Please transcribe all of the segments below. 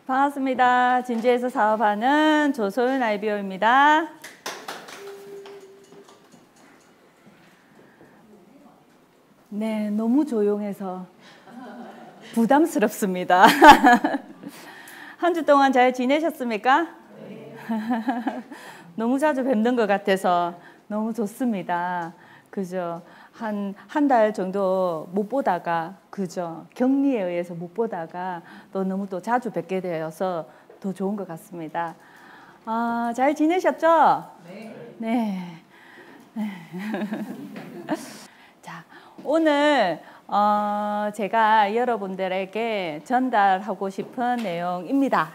반갑습니다. 진주에서 사업하는 조소연 IBO입니다. 네, 너무 조용해서 부담스럽습니다. 한 주 동안 잘 지내셨습니까? 너무 자주 뵙는 것 같아서 너무 좋습니다. 그죠? 한 달 정도 못 보다가, 그죠? 격리에 의해서 못 보다가 또 너무 또 자주 뵙게 되어서 더 좋은 것 같습니다. 잘 지내셨죠? 네. 네. 자, 오늘 제가 여러분들에게 전달하고 싶은 내용입니다.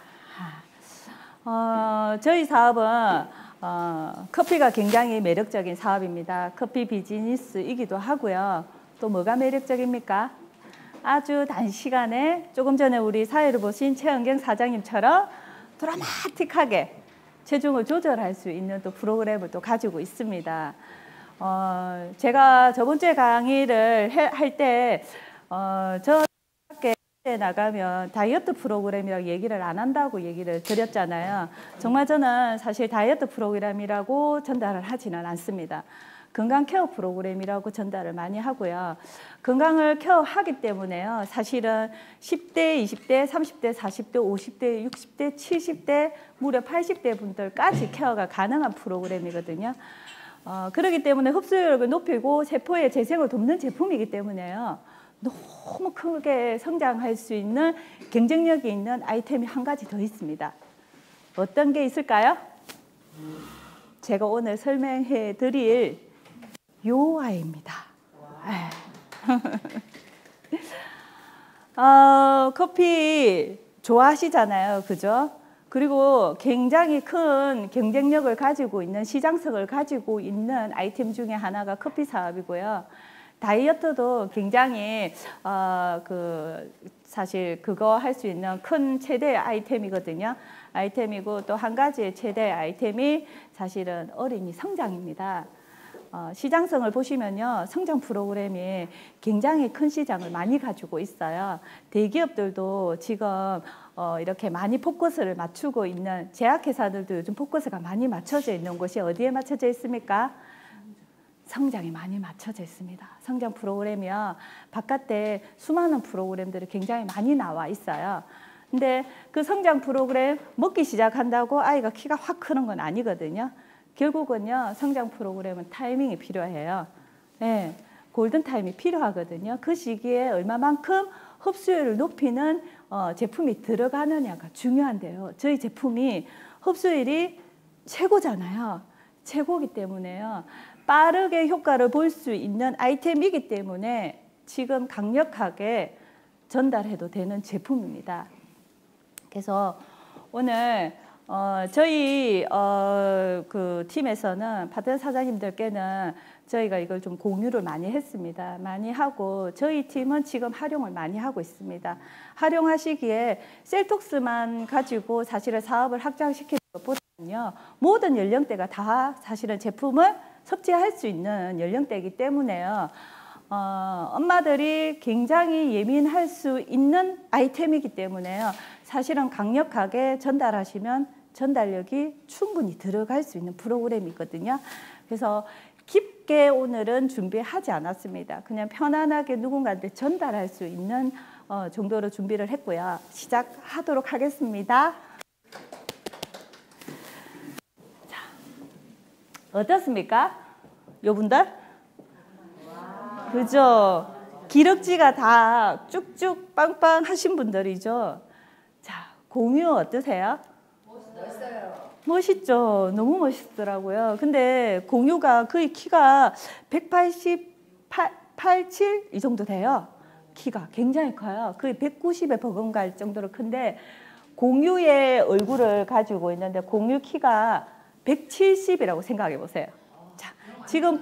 저희 사업은 커피가 굉장히 매력적인 사업입니다. 커피 비즈니스이기도 하고요. 또 뭐가 매력적입니까? 아주 단시간에 조금 전에 우리 사회를 보신 최은경 사장님처럼 드라마틱하게 체중을 조절할 수 있는 또 프로그램을 또 가지고 있습니다. 제가 저번 주에 강의를 할 때 저 밖에 나가면 다이어트 프로그램이라고 얘기를 안 한다고 얘기를 드렸잖아요. 정말 저는 사실 다이어트 프로그램이라고 전달을 하지는 않습니다. 건강 케어 프로그램이라고 전달을 많이 하고요. 건강을 케어하기 때문에요. 사실은 10대, 20대, 30대, 40대, 50대, 60대, 70대, 무려 80대 분들까지 케어가 가능한 프로그램이거든요. 그렇기 때문에 흡수력을 높이고 세포의 재생을 돕는 제품이기 때문에요. 너무 크게 성장할 수 있는 경쟁력이 있는 아이템이 한 가지 더 있습니다. 어떤 게 있을까요? 제가 오늘 설명해 드릴 요 아이입니다. 커피 좋아하시잖아요. 그죠? 그리고 굉장히 큰 경쟁력을 가지고 있는 시장성을 가지고 있는 아이템 중에 하나가 커피 사업이고요. 다이어트도 굉장히 사실 그거 할 수 있는 큰 최대 아이템이거든요. 아이템이고 또 한 가지의 최대 아이템이 사실은 어린이 성장입니다. 시장성을 보시면요. 성장 프로그램이 굉장히 큰 시장을 많이 가지고 있어요. 대기업들도 지금 이렇게 많이 포커스를 맞추고 있는 제약회사들도 요즘 포커스가 많이 맞춰져 있는 곳이 어디에 맞춰져 있습니까? 성장이 많이 맞춰져 있습니다. 성장 프로그램이요. 바깥에 수많은 프로그램들이 굉장히 많이 나와 있어요. 근데 그 성장 프로그램 먹기 시작한다고 아이가 키가 확 크는 건 아니거든요. 결국은요. 성장 프로그램은 타이밍이 필요해요. 네, 골든타임이 필요하거든요. 그 시기에 얼마만큼 흡수율을 높이는 제품이 들어가느냐가 중요한데요. 저희 제품이 흡수율이 최고잖아요. 최고이기 때문에요. 빠르게 효과를 볼 수 있는 아이템이기 때문에 지금 강력하게 전달해도 되는 제품입니다. 그래서 오늘 저희 그 팀에서는 파트너 사장님들께는 저희가 이걸 좀 공유를 많이 했습니다. 많이 하고 저희 팀은 지금 활용을 많이 하고 있습니다. 활용하시기에 셀톡스만 가지고 사실은 사업을 확장시키는 것보다는요. 모든 연령대가 다 사실은 제품을 섭취할 수 있는 연령대이기 때문에요. 엄마들이 굉장히 예민할 수 있는 아이템이기 때문에요. 사실은 강력하게 전달하시면 전달력이 충분히 들어갈 수 있는 프로그램이거든요. 그래서 깊게 오늘은 준비하지 않았습니다. 그냥 편안하게 누군가한테 전달할 수 있는 정도로 준비를 했고요. 시작하도록 하겠습니다. 어떻습니까? 요분들? 그죠? 기럭지가 다 쭉쭉 빵빵 하신 분들이죠? 자, 공유 어떠세요? 멋있어요. 멋있죠? 너무 멋있더라고요. 근데 공유가 거의 키가 188, 7 이 정도 돼요. 키가 굉장히 커요. 거의 190에 버금갈 정도로 큰데 공유의 얼굴을 가지고 있는데 공유 키가 170이라고 생각해 보세요. 자, 지금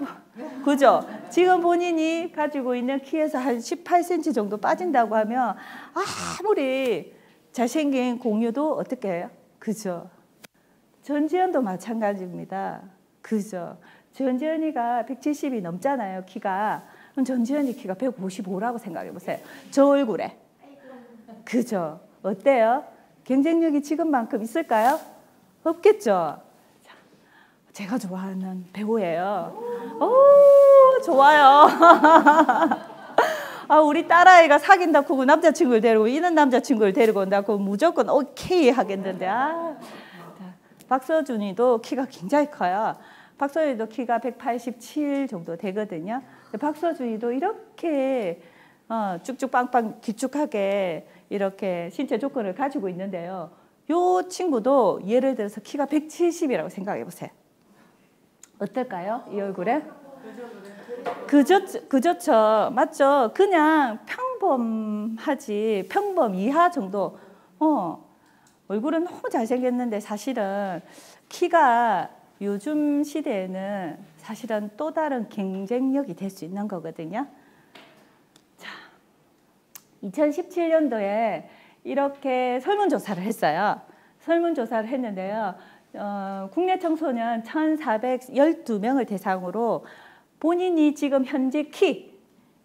그죠? 지금 본인이 가지고 있는 키에서 한 18cm 정도 빠진다고 하면 아무리 잘생긴 공유도 어떻게 해요? 그죠? 전지현도 마찬가지입니다. 그죠? 전지현이가 170이 넘잖아요, 키가. 그럼 전지현이 키가 155라고 생각해 보세요. 저 얼굴에. 그죠? 어때요? 경쟁력이 지금만큼 있을까요? 없겠죠. 자, 제가 좋아하는 배우예요. 오, 좋아요. 아, 우리 딸아이가 사귄다고 남자친구를 데리고 이는 남자친구를 데리고 온다고 무조건 오케이 하겠는데. 박서준이도 키가 굉장히 커요. 박서준이도 키가 187 정도 되거든요. 박서준이도 이렇게 쭉쭉 빵빵 길쭉하게 이렇게 신체 조건을 가지고 있는데요. 이 친구도 예를 들어서 키가 170이라고 생각해 보세요. 어떨까요? 이 얼굴에? 그렇죠. 맞죠? 그냥 평범하지, 평범 이하 정도. 얼굴은 너무 잘생겼는데 사실은 키가 요즘 시대에는 사실은 또 다른 경쟁력이 될 수 있는 거거든요. 자, 2017년도에 이렇게 설문조사를 했어요. 설문조사를 했는데요. 국내 청소년 1,412명을 대상으로 본인이 지금 현재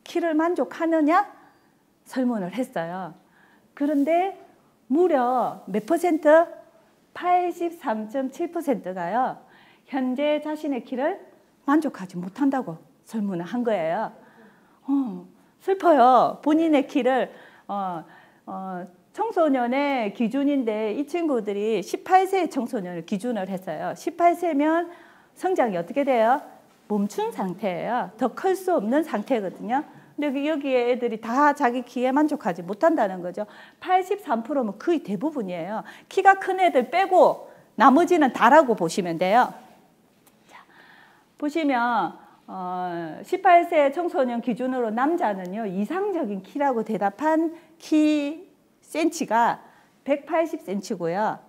키를 만족하느냐 설문을 했어요. 그런데 무려 몇 퍼센트? 83.7%가요. 현재 자신의 키를 만족하지 못한다고 설문을 한 거예요. 슬퍼요. 본인의 키를 청소년의 기준인데 이 친구들이 18세 청소년을 기준을 했어요. 18세면 성장이 어떻게 돼요? 멈춘 상태예요. 더 클 수 없는 상태거든요. 근데 여기에 애들이 다 자기 키에 만족하지 못한다는 거죠. 83%면 거의 대부분이에요. 키가 큰 애들 빼고 나머지는 다라고 보시면 돼요. 자, 보시면 18세 청소년 기준으로 남자는요. 이상적인 키라고 대답한 키 센치가 180cm고요.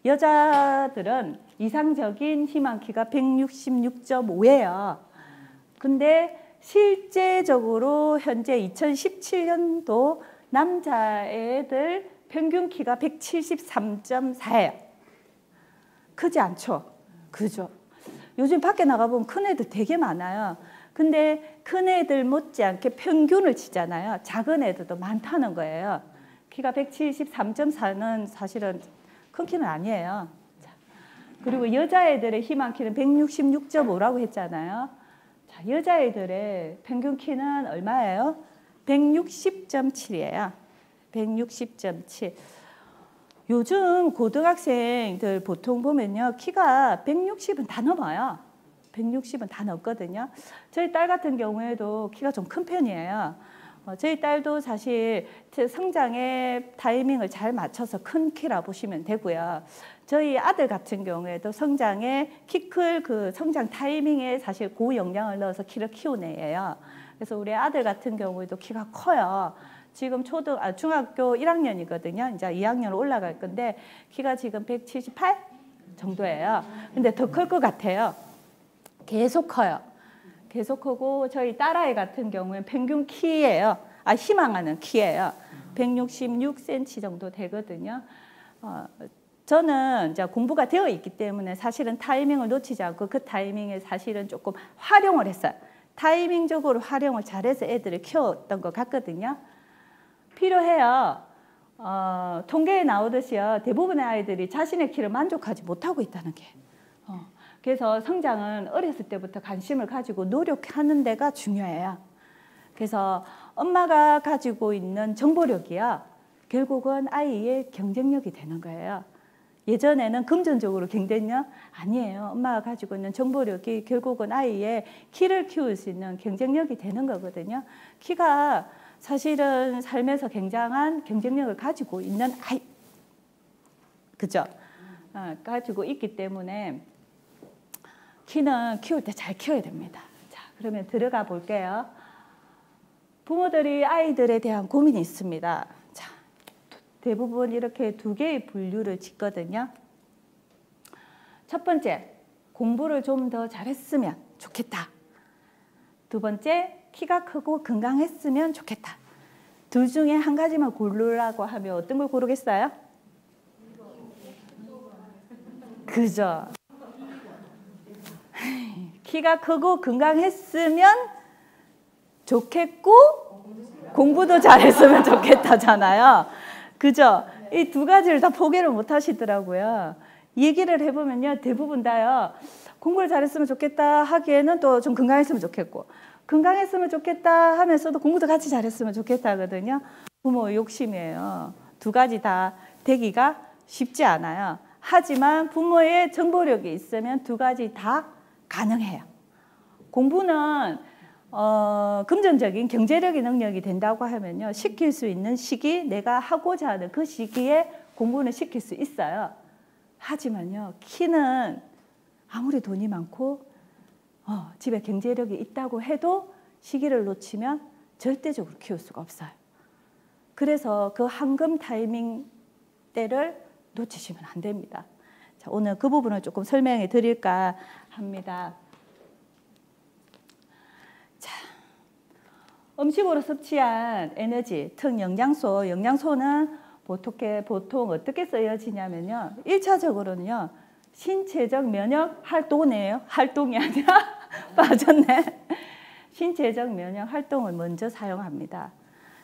여자들은 이상적인 희망 키가 166.5예요. 근데 실제적으로 현재 2017년도 남자애들 평균 키가 173.4예요. 크지 않죠? 그죠? 요즘 밖에 나가보면 큰 애들 되게 많아요. 근데 큰 애들 못지않게 평균을 치잖아요. 작은 애들도 많다는 거예요. 키가 173.4는 사실은 큰 키는 아니에요. 자, 그리고 여자애들의 희망 키는 166.5라고 했잖아요. 자, 여자애들의 평균 키는 얼마예요? 160.7이에요. 160.7. 요즘 고등학생들 보통 보면요. 키가 160은 다 넘어요. 160은 다 넘거든요. 저희 딸 같은 경우에도 키가 좀 큰 편이에요. 저희 딸도 사실 성장의 타이밍을 잘 맞춰서 큰 키라 보시면 되고요. 저희 아들 같은 경우에도 성장에 키 클 그 성장 타이밍에 사실 고영양을 넣어서 키를 키운 애예요. 그래서 우리 아들 같은 경우에도 키가 커요. 지금 중학교 1학년이거든요. 이제 2학년 올라갈 건데 키가 지금 178 정도예요. 근데 더 클 것 같아요. 계속 커요. 계속 크고 저희 딸아이 같은 경우는 평균 키예요. 희망하는 키예요. 166cm 정도 되거든요. 저는 이제 공부가 되어 있기 때문에 사실은 타이밍을 놓치지 않고 그 타이밍에 사실은 조금 활용을 했어요. 타이밍적으로 활용을 잘해서 애들을 키웠던 것 같거든요. 필요해요. 통계에 나오듯이요. 대부분의 아이들이 자신의 키를 만족하지 못하고 있다는 게. 그래서 성장은 어렸을 때부터 관심을 가지고 노력하는 데가 중요해요. 그래서 엄마가 가지고 있는 정보력이요. 결국은 아이의 경쟁력이 되는 거예요. 예전에는 금전적으로 경쟁력? 아니에요. 엄마가 가지고 있는 정보력이 결국은 아이의 키를 키울 수 있는 경쟁력이 되는 거거든요. 키가 사실은 삶에서 굉장한 경쟁력을 가지고 있는 아이. 그죠? 가지고 있기 때문에 키는 키울 때 잘 키워야 됩니다. 자, 그러면 들어가 볼게요. 부모들이 아이들에 대한 고민이 있습니다. 자, 대부분 이렇게 두 개의 분류를 짓거든요. 첫 번째, 공부를 좀 더 잘했으면 좋겠다. 두 번째, 키가 크고 건강했으면 좋겠다. 둘 중에 한 가지만 고르라고 하면 어떤 걸 고르겠어요? 그죠? 키가 크고 건강했으면 좋겠고 공부도 잘했으면 좋겠다잖아요. 그죠? 이 두 가지를 다 포기를 못 하시더라고요. 얘기를 해보면요, 대부분 다요, 공부를 잘했으면 좋겠다 하기에는 또 좀 건강했으면 좋겠고, 건강했으면 좋겠다 하면서도 공부도 같이 잘했으면 좋겠다 하거든요. 부모의 욕심이에요. 두 가지 다 되기가 쉽지 않아요. 하지만 부모의 정보력이 있으면 두 가지 다 가능해요. 공부는 금전적인 경제력의 능력이 된다고 하면요, 시킬 수 있는 시기, 내가 하고자 하는 그 시기에 공부는 시킬 수 있어요. 하지만요, 키는 아무리 돈이 많고 집에 경제력이 있다고 해도 시기를 놓치면 절대적으로 키울 수가 없어요. 그래서 그 황금 타이밍 때를 놓치시면 안 됩니다. 자, 오늘 그 부분을 조금 설명해 드릴까 합니다. 자, 음식으로 섭취한 에너지, 특 영양소, 영양소는 보통 어떻게 쓰여지냐면요, 1차적으로는요, 신체적 면역 활동이에요. 활동이 아니라 빠졌네. 신체적 면역 활동을 먼저 사용합니다.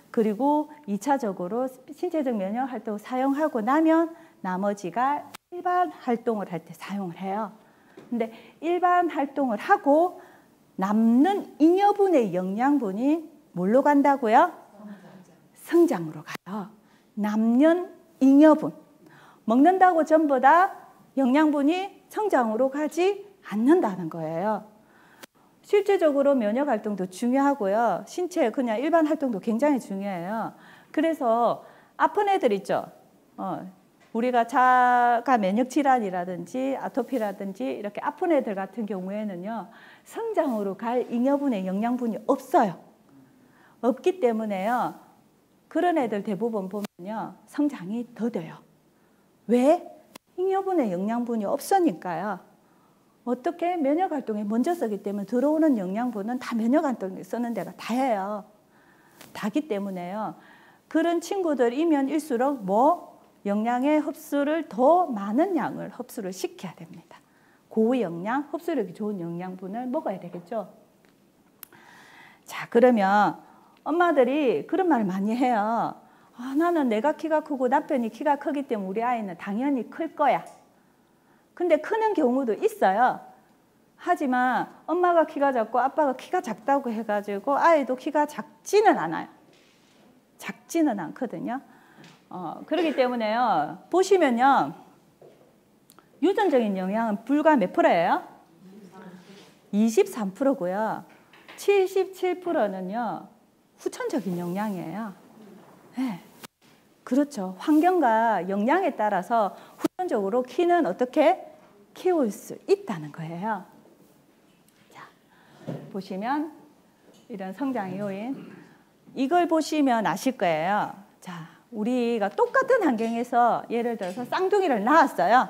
그리고 2차적으로 신체적 면역 활동을 사용하고 나면 나머지가 일반 활동을 할 때 사용을 해요. 근데 일반 활동을 하고 남는 잉여분의 영양분이 뭘로 간다고요? 성장으로 가요. 남는 잉여분. 먹는다고 전부 다 영양분이 성장으로 가지 않는다는 거예요. 실제적으로 면역 활동도 중요하고요. 신체 그냥 일반 활동도 굉장히 중요해요. 그래서 아픈 애들 있죠. 우리가 자가 면역 질환이라든지 아토피라든지 이렇게 아픈 애들 같은 경우에는요, 성장으로 갈 잉여분의 영양분이 없어요. 없기 때문에요, 그런 애들 대부분 보면요, 성장이 더뎌요. 왜? 잉여분의 영양분이 없으니까요. 어떻게 면역 활동에 먼저 쓰기 때문에 들어오는 영양분은 다 면역 활동에 쓰는 데가 다예요. 다기 때문에요. 그런 친구들이면 일수록 영양의 흡수를 더 많은 양을 흡수를 시켜야 됩니다. 고영양, 흡수력이 좋은 영양분을 먹어야 되겠죠. 자, 그러면 엄마들이 그런 말을 많이 해요. 나는 내가 키가 크고 남편이 키가 크기 때문에 우리 아이는 당연히 클 거야. 근데 크는 경우도 있어요. 하지만 엄마가 키가 작고 아빠가 키가 작다고 해가지고 아이도 키가 작지는 않아요. 작지는 않거든요. 그렇기 때문에요, 보시면요, 유전적인 영향은 불과 몇 프로예요? 23%고요. 77%는요, 후천적인 영향이에요. 네. 그렇죠. 환경과 영양에 따라서 후천적으로 키는 어떻게 키울 수 있다는 거예요. 자, 보시면 이런 성장 요인, 이걸 보시면 아실 거예요. 자, 우리가 똑같은 환경에서 예를 들어서 쌍둥이를 낳았어요.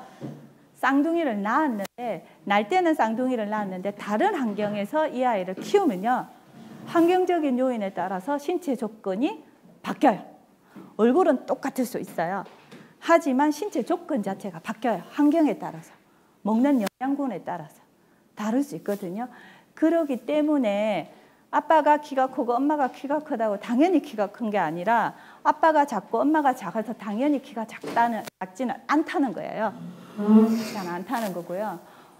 쌍둥이를 낳았는데, 날 때는 쌍둥이를 낳았는데 다른 환경에서 이 아이를 키우면요, 환경적인 요인에 따라서 신체 조건이 바뀌어요. 얼굴은 똑같을 수 있어요. 하지만 신체 조건 자체가 바뀌어요. 환경에 따라서. 먹는 영양분에 따라서 다를 수 있거든요. 그렇기 때문에 아빠가 키가 크고 엄마가 키가 크다고 당연히 키가 큰 게 아니라 아빠가 작고 엄마가 작아서 당연히 키가 작지는 않다는 거예요. 잘 않다는 거고요.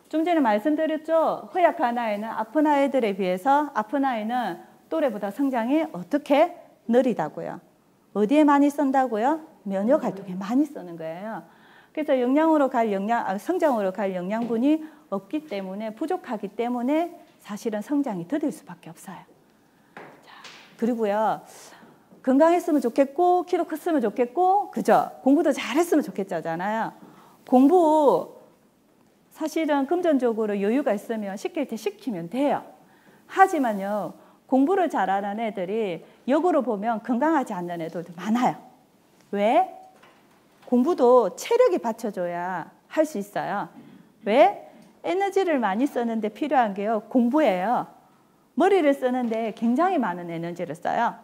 좀 전에 말씀드렸죠. 허약한 아이는 아픈 아이들에 비해서 아픈 아이는 또래보다 성장이 어떻게 느리다고요. 어디에 많이 쓴다고요? 면역 활동에 많이 쓰는 거예요. 그래서 성장으로 갈 영양분이 없기 때문에, 부족하기 때문에 사실은 성장이 더딜 수밖에 없어요. 자, 그리고요, 건강했으면 좋겠고 키도 컸으면 좋겠고, 그죠? 공부도 잘했으면 좋겠잖아요. 공부 사실은 금전적으로 여유가 있으면 시킬 때 시키면 돼요. 하지만요, 공부를 잘하는 애들이 역으로 보면 건강하지 않는 애들도 많아요. 왜? 공부도 체력이 받쳐줘야 할 수 있어요. 왜? 에너지를 많이 쓰는데 필요한 게요, 공부예요. 머리를 쓰는데 굉장히 많은 에너지를 써요.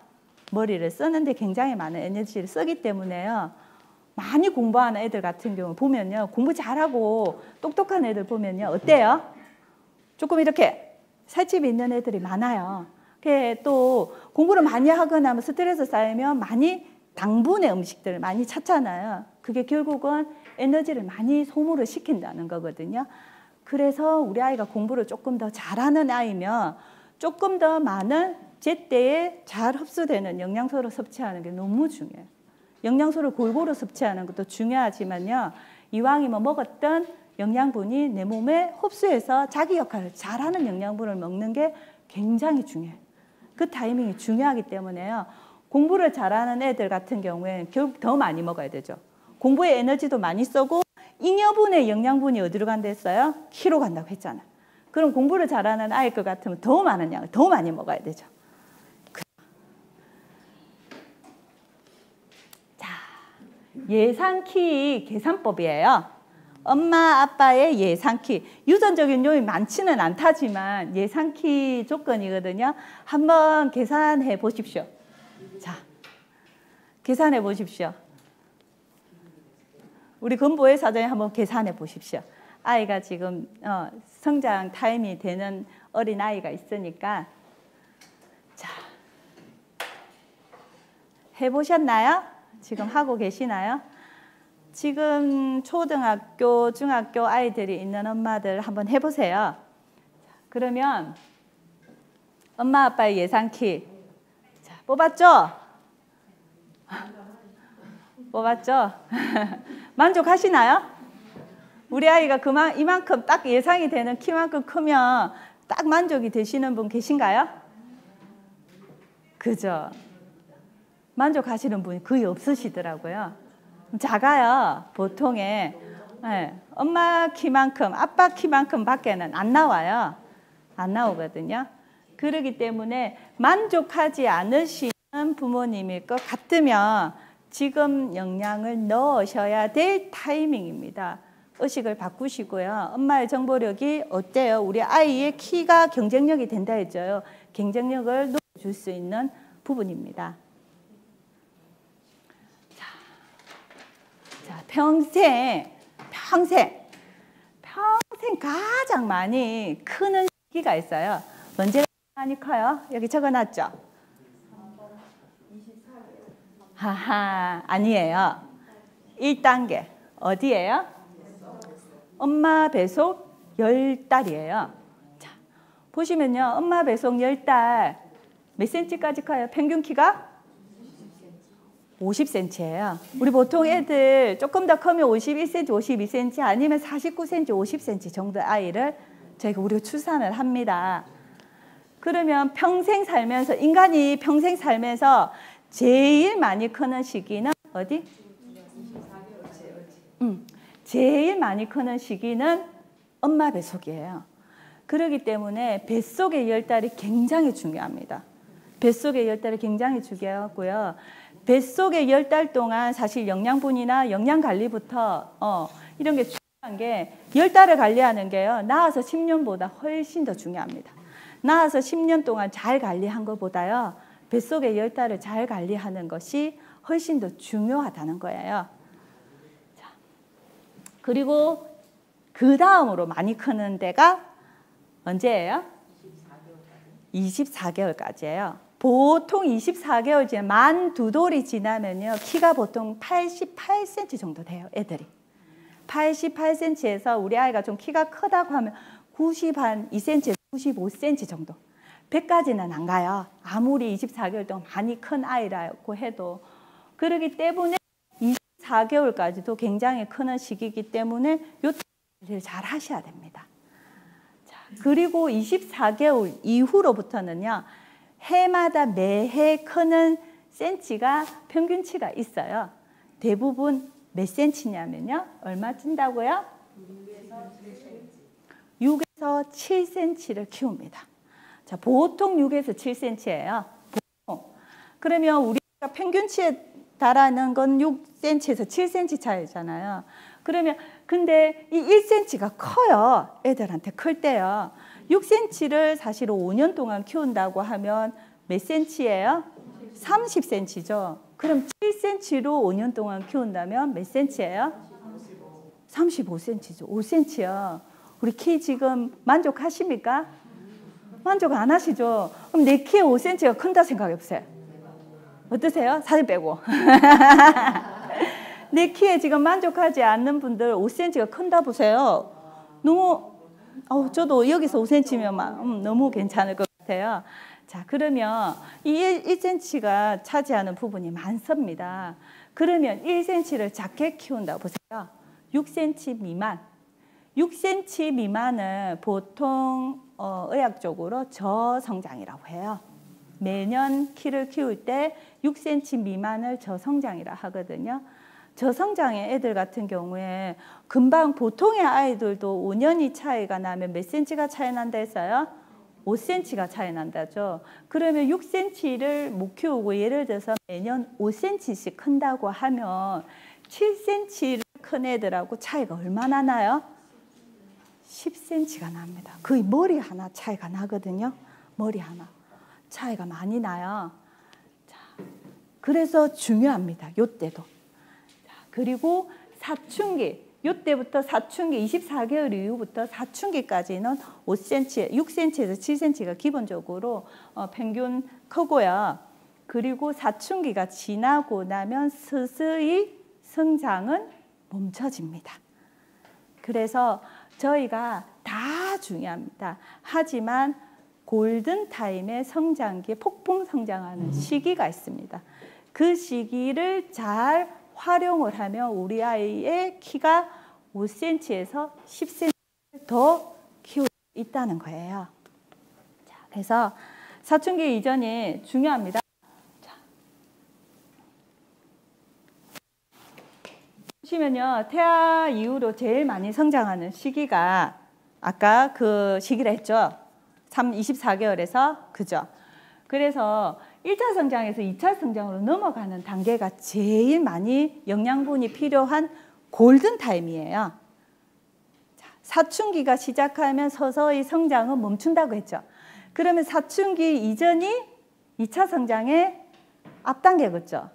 머리를 쓰는데 굉장히 많은 에너지를 쓰기 때문에요, 많이 공부하는 애들 같은 경우 보면요, 공부 잘하고 똑똑한 애들 보면요, 어때요? 조금 이렇게 살집이 있는 애들이 많아요. 또 공부를 많이 하거나 스트레스 쌓이면 많이 당분의 음식들을 많이 찾잖아요. 그게 결국은 에너지를 많이 소모를 시킨다는 거거든요. 그래서 우리 아이가 공부를 조금 더 잘하는 아이면 조금 더 많은 제때에 잘 흡수되는 영양소를 섭취하는 게 너무 중요해요. 영양소를 골고루 섭취하는 것도 중요하지만요. 이왕이면 먹었던 영양분이 내 몸에 흡수해서 자기 역할을 잘하는 영양분을 먹는 게 굉장히 중요해요. 그 타이밍이 중요하기 때문에요. 공부를 잘하는 애들 같은 경우에는 결국 더 많이 먹어야 되죠. 공부에 에너지도 많이 쓰고 잉여분의 영양분이 어디로 간다 했어요? 키로 간다고 했잖아요. 그럼 공부를 잘하는 아이 것 같으면 더 많은 양을 더 많이 먹어야 되죠. 자, 예상키 계산법이에요. 엄마 아빠의 예상키. 유전적인 요인이 많지는 않다지만 예상키 조건이거든요. 한번 계산해 보십시오. 자, 계산해 보십시오. 우리 건보의 사전에 한번 계산해 보십시오. 아이가 지금 성장 타임이 되는 어린 아이가 있으니까 자, 해보셨나요? 지금 하고 계시나요? 지금 초등학교, 중학교 아이들이 있는 엄마들 한번 해보세요. 그러면 엄마 아빠의 예상키 자, 뽑았죠? 뽑았죠? 만족하시나요? 우리 아이가 이만큼 딱 예상이 되는 키만큼 크면 딱 만족이 되시는 분 계신가요? 그죠? 만족하시는 분이 거의 없으시더라고요. 작아요. 보통에 네, 엄마 키만큼 아빠 키만큼 밖에는 안 나와요. 안 나오거든요. 그렇기 때문에 만족하지 않으시는 부모님일 것 같으면 지금 영양을 넣으셔야 될 타이밍입니다. 의식을 바꾸시고요. 엄마의 정보력이 어때요? 우리 아이의 키가 경쟁력이 된다 했죠. 경쟁력을 높여줄 수 있는 부분입니다. 자, 평생 가장 많이 크는 시기가 있어요. 언제 많이 커요? 여기 적어놨죠? 하하, 아니에요. 1단계. 어디예요? 엄마 배속 10달이에요. 자, 보시면요. 엄마 배속 10달 몇 cm까지 커요? 평균 키가? 50cm예요. 우리 보통 애들 조금 더 크면 51cm, 52cm 아니면 49cm, 50cm 정도 아이를 우리가 출산을 합니다. 그러면 평생 살면서 인간이 평생 살면서 제일 많이 크는 시기는 어디? 제일 많이 크는 시기는 엄마 뱃속이에요. 그렇기 때문에 뱃속의 10달이 굉장히 중요합니다. 뱃속의 10달이 굉장히 중요하고요. 뱃속의 10달 동안 사실 영양분이나 영양관리부터 이런 게 중요한 게 10달을 관리하는 게요. 낳아서 10년보다 훨씬 더 중요합니다. 낳아서 10년 동안 잘 관리한 것보다요. 뱃속의 10달을 잘 관리하는 것이 훨씬 더 중요하다는 거예요. 자, 그리고 그 다음으로 많이 크는 데가 언제예요? 24개월까지예요. 보통 24개월 지나 만 2돌이 지나면요. 키가 보통 88cm 정도 돼요. 애들이. 88cm에서 우리 아이가 좀 키가 크다고 하면 92cm, 95cm 정도. 100까지는 안 가요. 아무리 24개월 동안 많이 큰 아이라고 해도. 그렇기 때문에 24개월까지도 굉장히 크는 시기이기 때문에 요때를 잘 하셔야 됩니다. 자, 그리고 24개월 이후로부터는요. 해마다 매해 크는 센치가 평균치가 있어요. 대부분 몇 센치냐면요. 얼마 찐다고요? 6에서 7cm를 키웁니다. 자, 보통 6에서 7cm예요. 보통. 그러면 우리가 평균치에 달하는 건 6cm에서 7cm 차이잖아요. 그러면 근데 이 1cm가 커요. 애들한테 클 때요. 6cm를 사실 5년 동안 키운다고 하면 몇 cm예요? 30cm죠. 그럼 7cm로 5년 동안 키운다면 몇 cm예요? 35cm죠. 5cm요. 우리 키 지금 만족하십니까? 만족 안 하시죠? 그럼 내 키에 5cm가 큰다 생각해 보세요. 어떠세요? 사진 빼고. 내 키에 지금 만족하지 않는 분들 5cm가 큰다 보세요. 너무 저도 여기서 5cm면 너무 괜찮을 것 같아요. 자, 그러면 이 1cm가 차지하는 부분이 많습니다. 그러면 1cm를 작게 키운다고 보세요. 6cm 미만. 6cm 미만은 보통 의학적으로 저성장이라고 해요. 매년 키를 키울 때 6cm 미만을 저성장이라 하거든요. 저성장의 애들 같은 경우에 금방 보통의 아이들도 5년이 차이가 나면 몇 cm가 차이 난다 했어요? 5cm가 차이 난다죠. 그러면 6cm를 못 키우고 예를 들어서 매년 5cm씩 큰다고 하면 7cm를 큰 애들하고 차이가 얼마나 나요? 10cm가 납니다. 거의 머리 하나 차이가 나거든요. 머리 하나 차이가 많이 나요. 자, 그래서 중요합니다. 요때도. 그리고 사춘기, 이때부터 사춘기 24개월 이후부터 사춘기까지는 5cm, 6cm에서 7cm가 기본적으로 평균 크고요. 그리고 사춘기가 지나고 나면 서서히 성장은 멈춰집니다. 그래서 저희가 다 중요합니다. 하지만 골든타임의 성장기에 폭풍 성장하는 시기가 있습니다. 그 시기를 잘 활용을 하면 우리 아이의 키가 5cm에서 10cm 더 키울 수 있다는 거예요. 자, 그래서 사춘기 이전이 중요합니다. 자, 보시면요, 태아 이후로 제일 많이 성장하는 시기가 아까 그 시기라 했죠. 24개월에서 그죠. 그래서 1차 성장에서 2차 성장으로 넘어가는 단계가 제일 많이 영양분이 필요한 골든타임이에요. 사춘기가 시작하면 서서히 성장은 멈춘다고 했죠. 그러면 사춘기 이전이 2차 성장의 앞단계겠죠.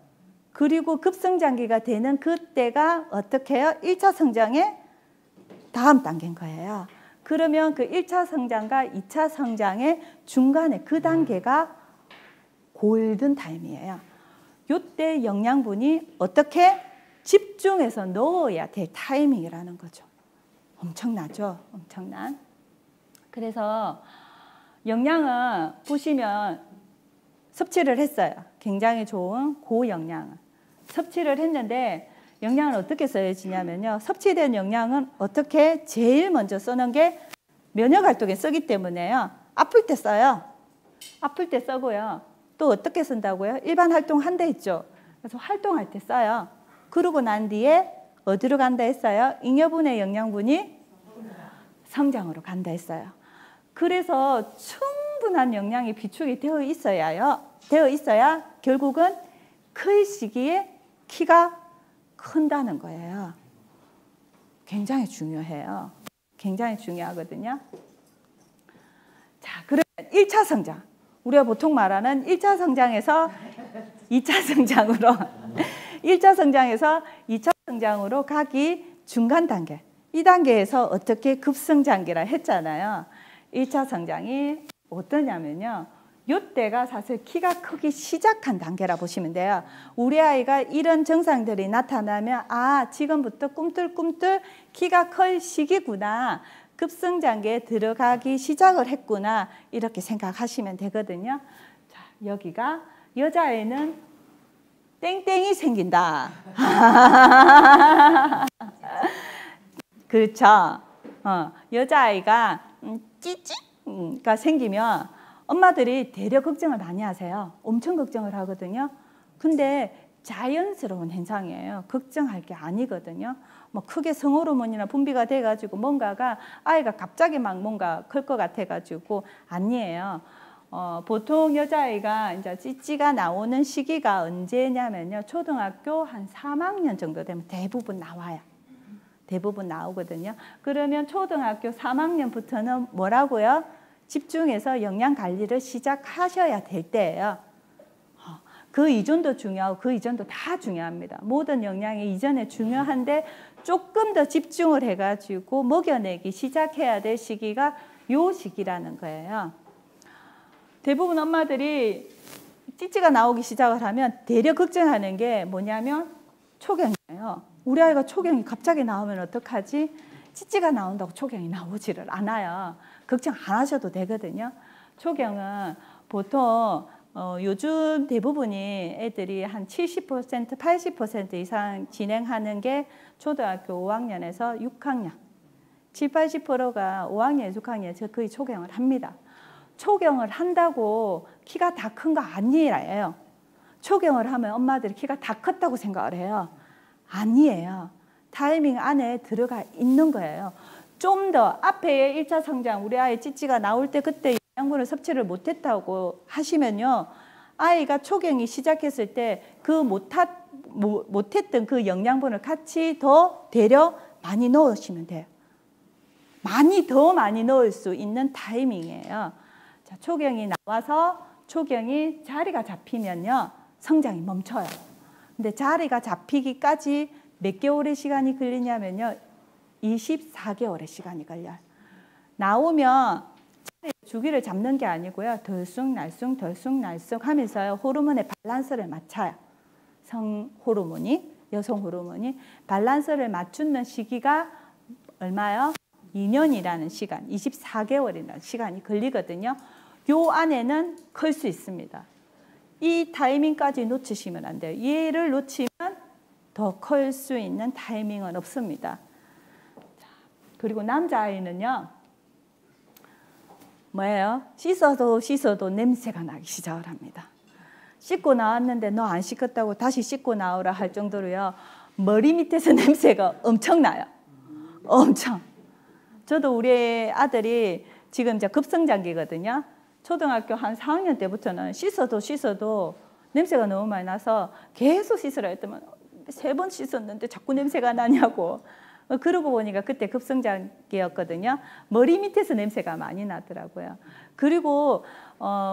그리고 급성장기가 되는 그때가 어떻게 해요? 1차 성장의 다음 단계인 거예요. 그러면 그 1차 성장과 2차 성장의 중간에 그 단계가 골든타임이에요. 이때 영양분이 어떻게 집중해서 넣어야 될 타이밍이라는 거죠. 엄청나죠? 엄청난. 그래서 영양은 보시면 섭취를 했어요. 굉장히 좋은 고영양은. 섭취를 했는데 영양을 어떻게 써야지냐면요. 섭취된 영양은 어떻게 제일 먼저 쓰는 게 면역활동에 쓰기 때문에요. 아플 때 써요. 아플 때 쓰고요. 또 어떻게 쓴다고요? 일반 활동한다 했죠. 그래서 활동할 때 써요. 그러고 난 뒤에 어디로 간다 했어요? 잉여분의 영양분이 성장으로 간다 했어요. 그래서 충분한 영양이 비축이 되어 있어야 결국은 클 시기에 키가 큰다는 거예요. 굉장히 중요해요. 굉장히 중요하거든요. 자, 그러면 1차 성장. 우리가 보통 말하는 1차 성장에서 2차 성장으로 1차 성장에서 2차 성장으로 가기 중간 단계. 이 단계에서 어떻게 급성장기라 했잖아요. 1차 성장이 어떠냐면요. 이때가 사실 키가 크기 시작한 단계라 보시면 돼요. 우리 아이가 이런 증상들이 나타나면 아, 지금부터 꿈틀꿈틀 키가 클 시기구나. 급성장기에 들어가기 시작을 했구나. 이렇게 생각하시면 되거든요. 자, 여기가 여자애는 땡땡이 생긴다. 그렇죠. 여자아이가 찌찌가 생기면 엄마들이 되려 걱정을 많이 하세요. 엄청 걱정을 하거든요. 근데 자연스러운 현상이에요. 걱정할 게 아니거든요. 뭐 크게 성호르몬이나 분비가 돼가지고 뭔가가 아이가 갑자기 막 뭔가 클 것 같아가지고 아니에요. 보통 여자아이가 이제 찌찌가 나오는 시기가 언제냐면요. 초등학교 한 3학년 정도 되면 대부분 나와요. 대부분 나오거든요. 그러면 초등학교 3학년부터는 뭐라고요? 집중해서 영양 관리를 시작하셔야 될 때예요. 그 이전도 중요하고 그 이전도 다 중요합니다. 모든 영양이 이전에 중요한데 조금 더 집중을 해가지고 먹여내기 시작해야 될 시기가 요 시기라는 거예요. 대부분 엄마들이 찌찌가 나오기 시작을 하면 대려 걱정하는 게 뭐냐면 초경이에요. 우리 아이가 초경이 갑자기 나오면 어떡하지? 찌찌가 나온다고 초경이 나오지를 않아요. 걱정 안 하셔도 되거든요. 초경은 보통 요즘 대부분이 애들이 한 70%, 80% 이상 진행하는 게 초등학교 5학년에서 6학년. 7, 80%가 5학년, 6학년에서 거의 초경을 합니다. 초경을 한다고 키가 다 큰 거 아니에요. 초경을 하면 엄마들이 키가 다 컸다고 생각을 해요. 아니에요. 타이밍 안에 들어가 있는 거예요. 좀 더 앞에 1차 성장, 우리 아이 찌찌가 나올 때 그때 영양분을 섭취를 못했다고 하시면요. 아이가 초경이 시작했을 때 그 못했던 그 영양분을 같이 더 되려 많이 넣으시면 돼요. 더 많이 넣을 수 있는 타이밍이에요. 자, 초경이 나와서 초경이 자리가 잡히면요. 성장이 멈춰요. 근데 자리가 잡히기까지 몇 개월의 시간이 걸리냐면요. 24개월의 시간이 걸려요. 나오면 주기를 잡는 게 아니고요. 덜쑥날쑥 덜쑥날쑥 하면서요. 호르몬의 밸런스를 맞춰요. 성 호르몬이, 여성 호르몬이 밸런스를 맞추는 시기가 얼마요? 2년이라는 시간, 24개월이라는 시간이 걸리거든요. 요 안에는 클 수 있습니다. 이 타이밍까지 놓치시면 안 돼요. 얘를 놓치면 더 클 수 있는 타이밍은 없습니다. 그리고 남자아이는요. 뭐예요? 씻어도 냄새가 나기 시작을 합니다. 씻고 나왔는데 너 안 씻었다고 다시 씻고 나오라 할 정도로요. 머리 밑에서 냄새가 엄청나요. 엄청. 저도 우리 아들이 지금 이제 급성장기거든요. 초등학교 한 4학년 때부터는 씻어도 냄새가 너무 많이 나서 계속 씻으라 했더만 3번 씻었는데 자꾸 냄새가 나냐고. 그러고 보니까 그때 급성장기였거든요. 머리 밑에서 냄새가 많이 나더라고요. 그리고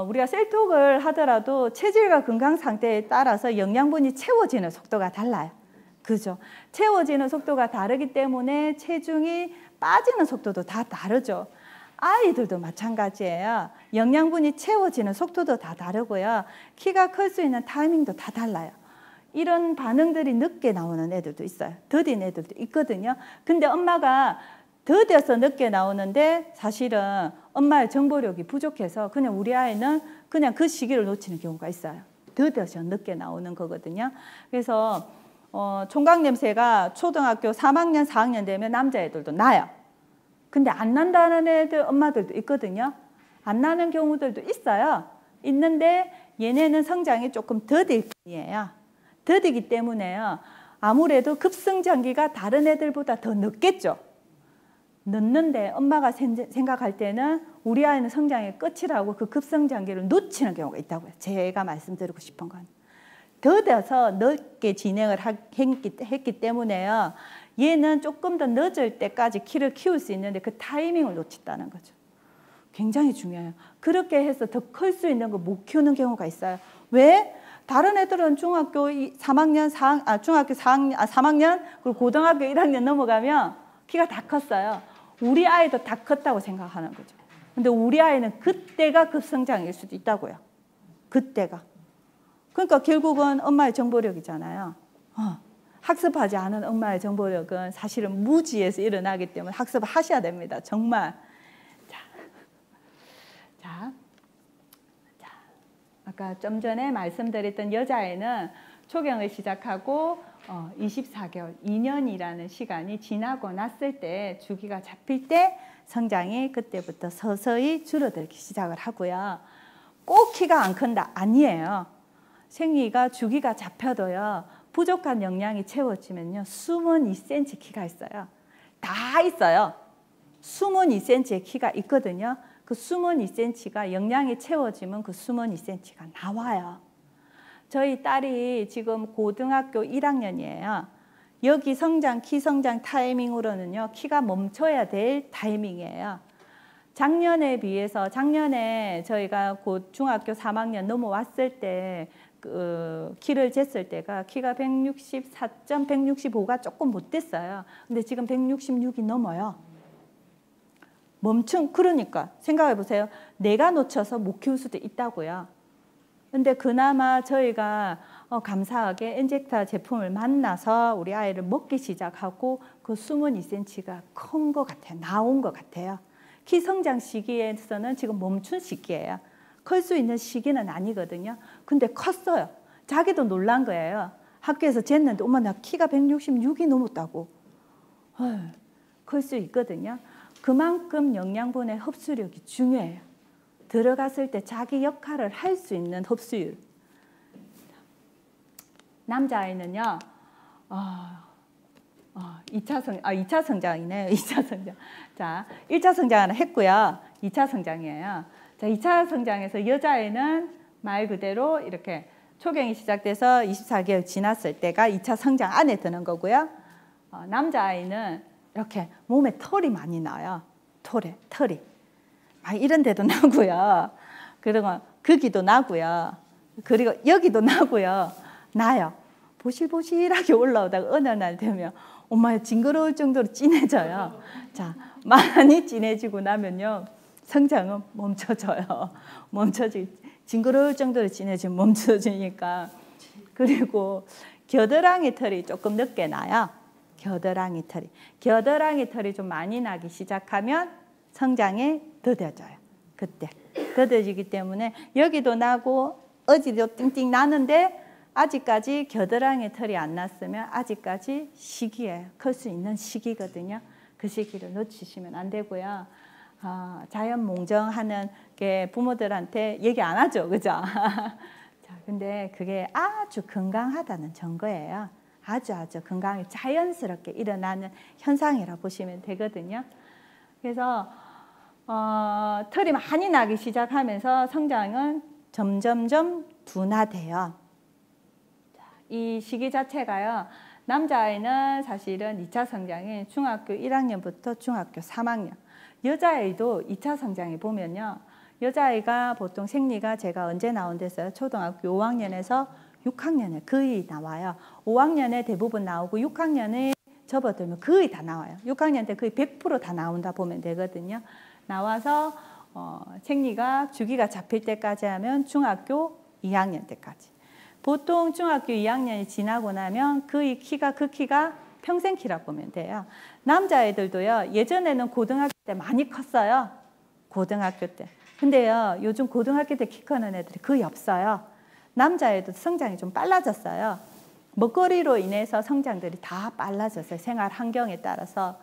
우리가 셀톡을 하더라도 체질과 건강 상태에 따라서 영양분이 채워지는 속도가 달라요. 그죠? 채워지는 속도가 다르기 때문에 체중이 빠지는 속도도 다 다르죠. 아이들도 마찬가지예요. 영양분이 채워지는 속도도 다 다르고요. 키가 클 수 있는 타이밍도 다 달라요. 이런 반응들이 늦게 나오는 애들도 있어요. 더딘 애들도 있거든요. 근데 엄마가 더뎌서 늦게 나오는데 사실은 엄마의 정보력이 부족해서 그냥 우리 아이는 그냥 그 시기를 놓치는 경우가 있어요. 더뎌서 늦게 나오는 거거든요. 그래서 총각 냄새가 초등학교 3학년, 4학년 되면 남자애들도 나요. 근데 안 난다는 애들 엄마들도 있거든요. 안 나는 경우들도 있어요. 있는데 얘네는 성장이 조금 더딜 뿐이에요. 더디기 때문에요. 아무래도 급성장기가 다른 애들보다 더 늦겠죠. 늦는데 엄마가 생각할 때는 우리 아이는 성장의 끝이라고 그 급성장기를 놓치는 경우가 있다고요. 제가 말씀드리고 싶은 건. 더뎌서 늦게 진행을 했기 때문에요. 얘는 조금 더 늦을 때까지 키를 키울 수 있는데 그 타이밍을 놓쳤다는 거죠. 굉장히 중요해요. 그렇게 해서 더 클 수 있는 거 못 키우는 경우가 있어요. 왜? 다른 애들은 중학교 3학년, 중학교 3학년, 그리고 고등학교 1학년 넘어가면 키가 다 컸어요. 우리 아이도 다 컸다고 생각하는 거죠. 근데 우리 아이는 그때가 급성장일 수도 있다고요. 그때가. 그러니까 결국은 엄마의 정보력이잖아요. 학습하지 않은 엄마의 정보력은 사실은 무지에서 일어나기 때문에 학습을 하셔야 됩니다. 정말. 자. 아까 좀 전에 말씀드렸던 여자애는 초경을 시작하고 24개월, 2년이라는 시간이 지나고 났을 때 주기가 잡힐 때 성장이 그때부터 서서히 줄어들기 시작을 하고요. 꼭 키가 안 큰다? 아니에요. 생리가 주기가 잡혀도요. 부족한 영양이 채워지면요. 숨은 2cm 키가 있어요. 다 있어요. 숨은 2cm의 키가 있거든요. 그 숨은 2cm가 영양이 채워지면 그 숨은 2cm가 나와요. 저희 딸이 지금 고등학교 1학년이에요. 여기 성장, 키 성장 타이밍으로는요. 키가 멈춰야 될 타이밍이에요. 작년에 비해서 작년에 저희가 곧 중학교 3학년 넘어왔을 때 키를 쟀을 때가 키가 164점, 165가 조금 못 됐어요. 근데 지금 166이 넘어요. 그러니까 생각해 보세요. 내가 놓쳐서 못 키울 수도 있다고요. 근데 그나마 저희가 감사하게 엔젝타 제품을 만나서 우리 아이를 먹기 시작하고 그 숨은 2cm가 큰 것 같아요. 나온 것 같아요. 키 성장 시기에서는 지금 멈춘 시기예요. 클 수 있는 시기는 아니거든요. 근데 컸어요. 자기도 놀란 거예요. 학교에서 쟀는데 엄마 나 키가 166이 넘었다고. 클 수 있거든요. 그만큼 영양분의 흡수력이 중요해요. 들어갔을 때 자기 역할을 할 수 있는 흡수율. 남자아이는요. 2차 성장이네요. 2차 성장. 자, 1차 성장은 했고요. 2차 성장이에요. 자, 2차 성장에서 여자아이는 말 그대로 이렇게 초경이 시작돼서 24개월 지났을 때가 2차 성장 안에 드는 거고요. 남자아이는 이렇게 몸에 털이 많이 나요. 털이. 이런 데도 나고요. 그리고 거기도 나고요. 그리고 여기도 나고요. 나요. 보실보실하게 올라오다가 어느 날 되면 엄마 징그러울 정도로 진해져요. 자, 많이 진해지고 나면요. 성장은 멈춰져요. 징그러울 정도로 진해지면 멈춰지니까. 그리고 겨드랑이 털이 조금 늦게 나요. 겨드랑이 털이 좀 많이 나기 시작하면 성장이 더뎌져요. 그때 더뎌지기 때문에 여기도 나고 어디도 띵띵 나는데 아직까지 겨드랑이 털이 안 났으면 아직까지 시기예요. 클 수 있는 시기거든요. 그 시기를 놓치시면 안 되고요. 자연 몽정하는 게 부모들한테 얘기 안 하죠. 그죠? 자, 근데 그게 아주 건강하다는 증거예요. 아주 건강이 자연스럽게 일어나는 현상이라 보시면 되거든요. 그래서 털이 많이 나기 시작하면서 성장은 점점점 둔화돼요. 이 시기 자체가요. 남자아이는 사실은 2차 성장이 중학교 1학년부터 중학교 3학년. 여자아이도 2차 성장이 보면요. 여자아이가 보통 생리가 제가 언제 나온댔어요? 초등학교 5학년에서 6학년에 거의 나와요. 5학년에 대부분 나오고 6학년에 접어들면 거의 다 나와요. 6학년 때 거의 100% 다 나온다 보면 되거든요. 나와서 생리가 주기가 잡힐 때까지 하면 중학교 2학년 때까지. 보통 중학교 2학년이 지나고 나면 그 키가 평생 키라고 보면 돼요. 남자애들도요. 예전에는 고등학교 때 많이 컸어요. 고등학교 때. 근데요. 요즘 고등학교 때 키 크는 애들이 거의 없어요. 남자애도 성장이 좀 빨라졌어요. 먹거리로 인해서 성장들이 다 빨라졌어요. 생활 환경에 따라서.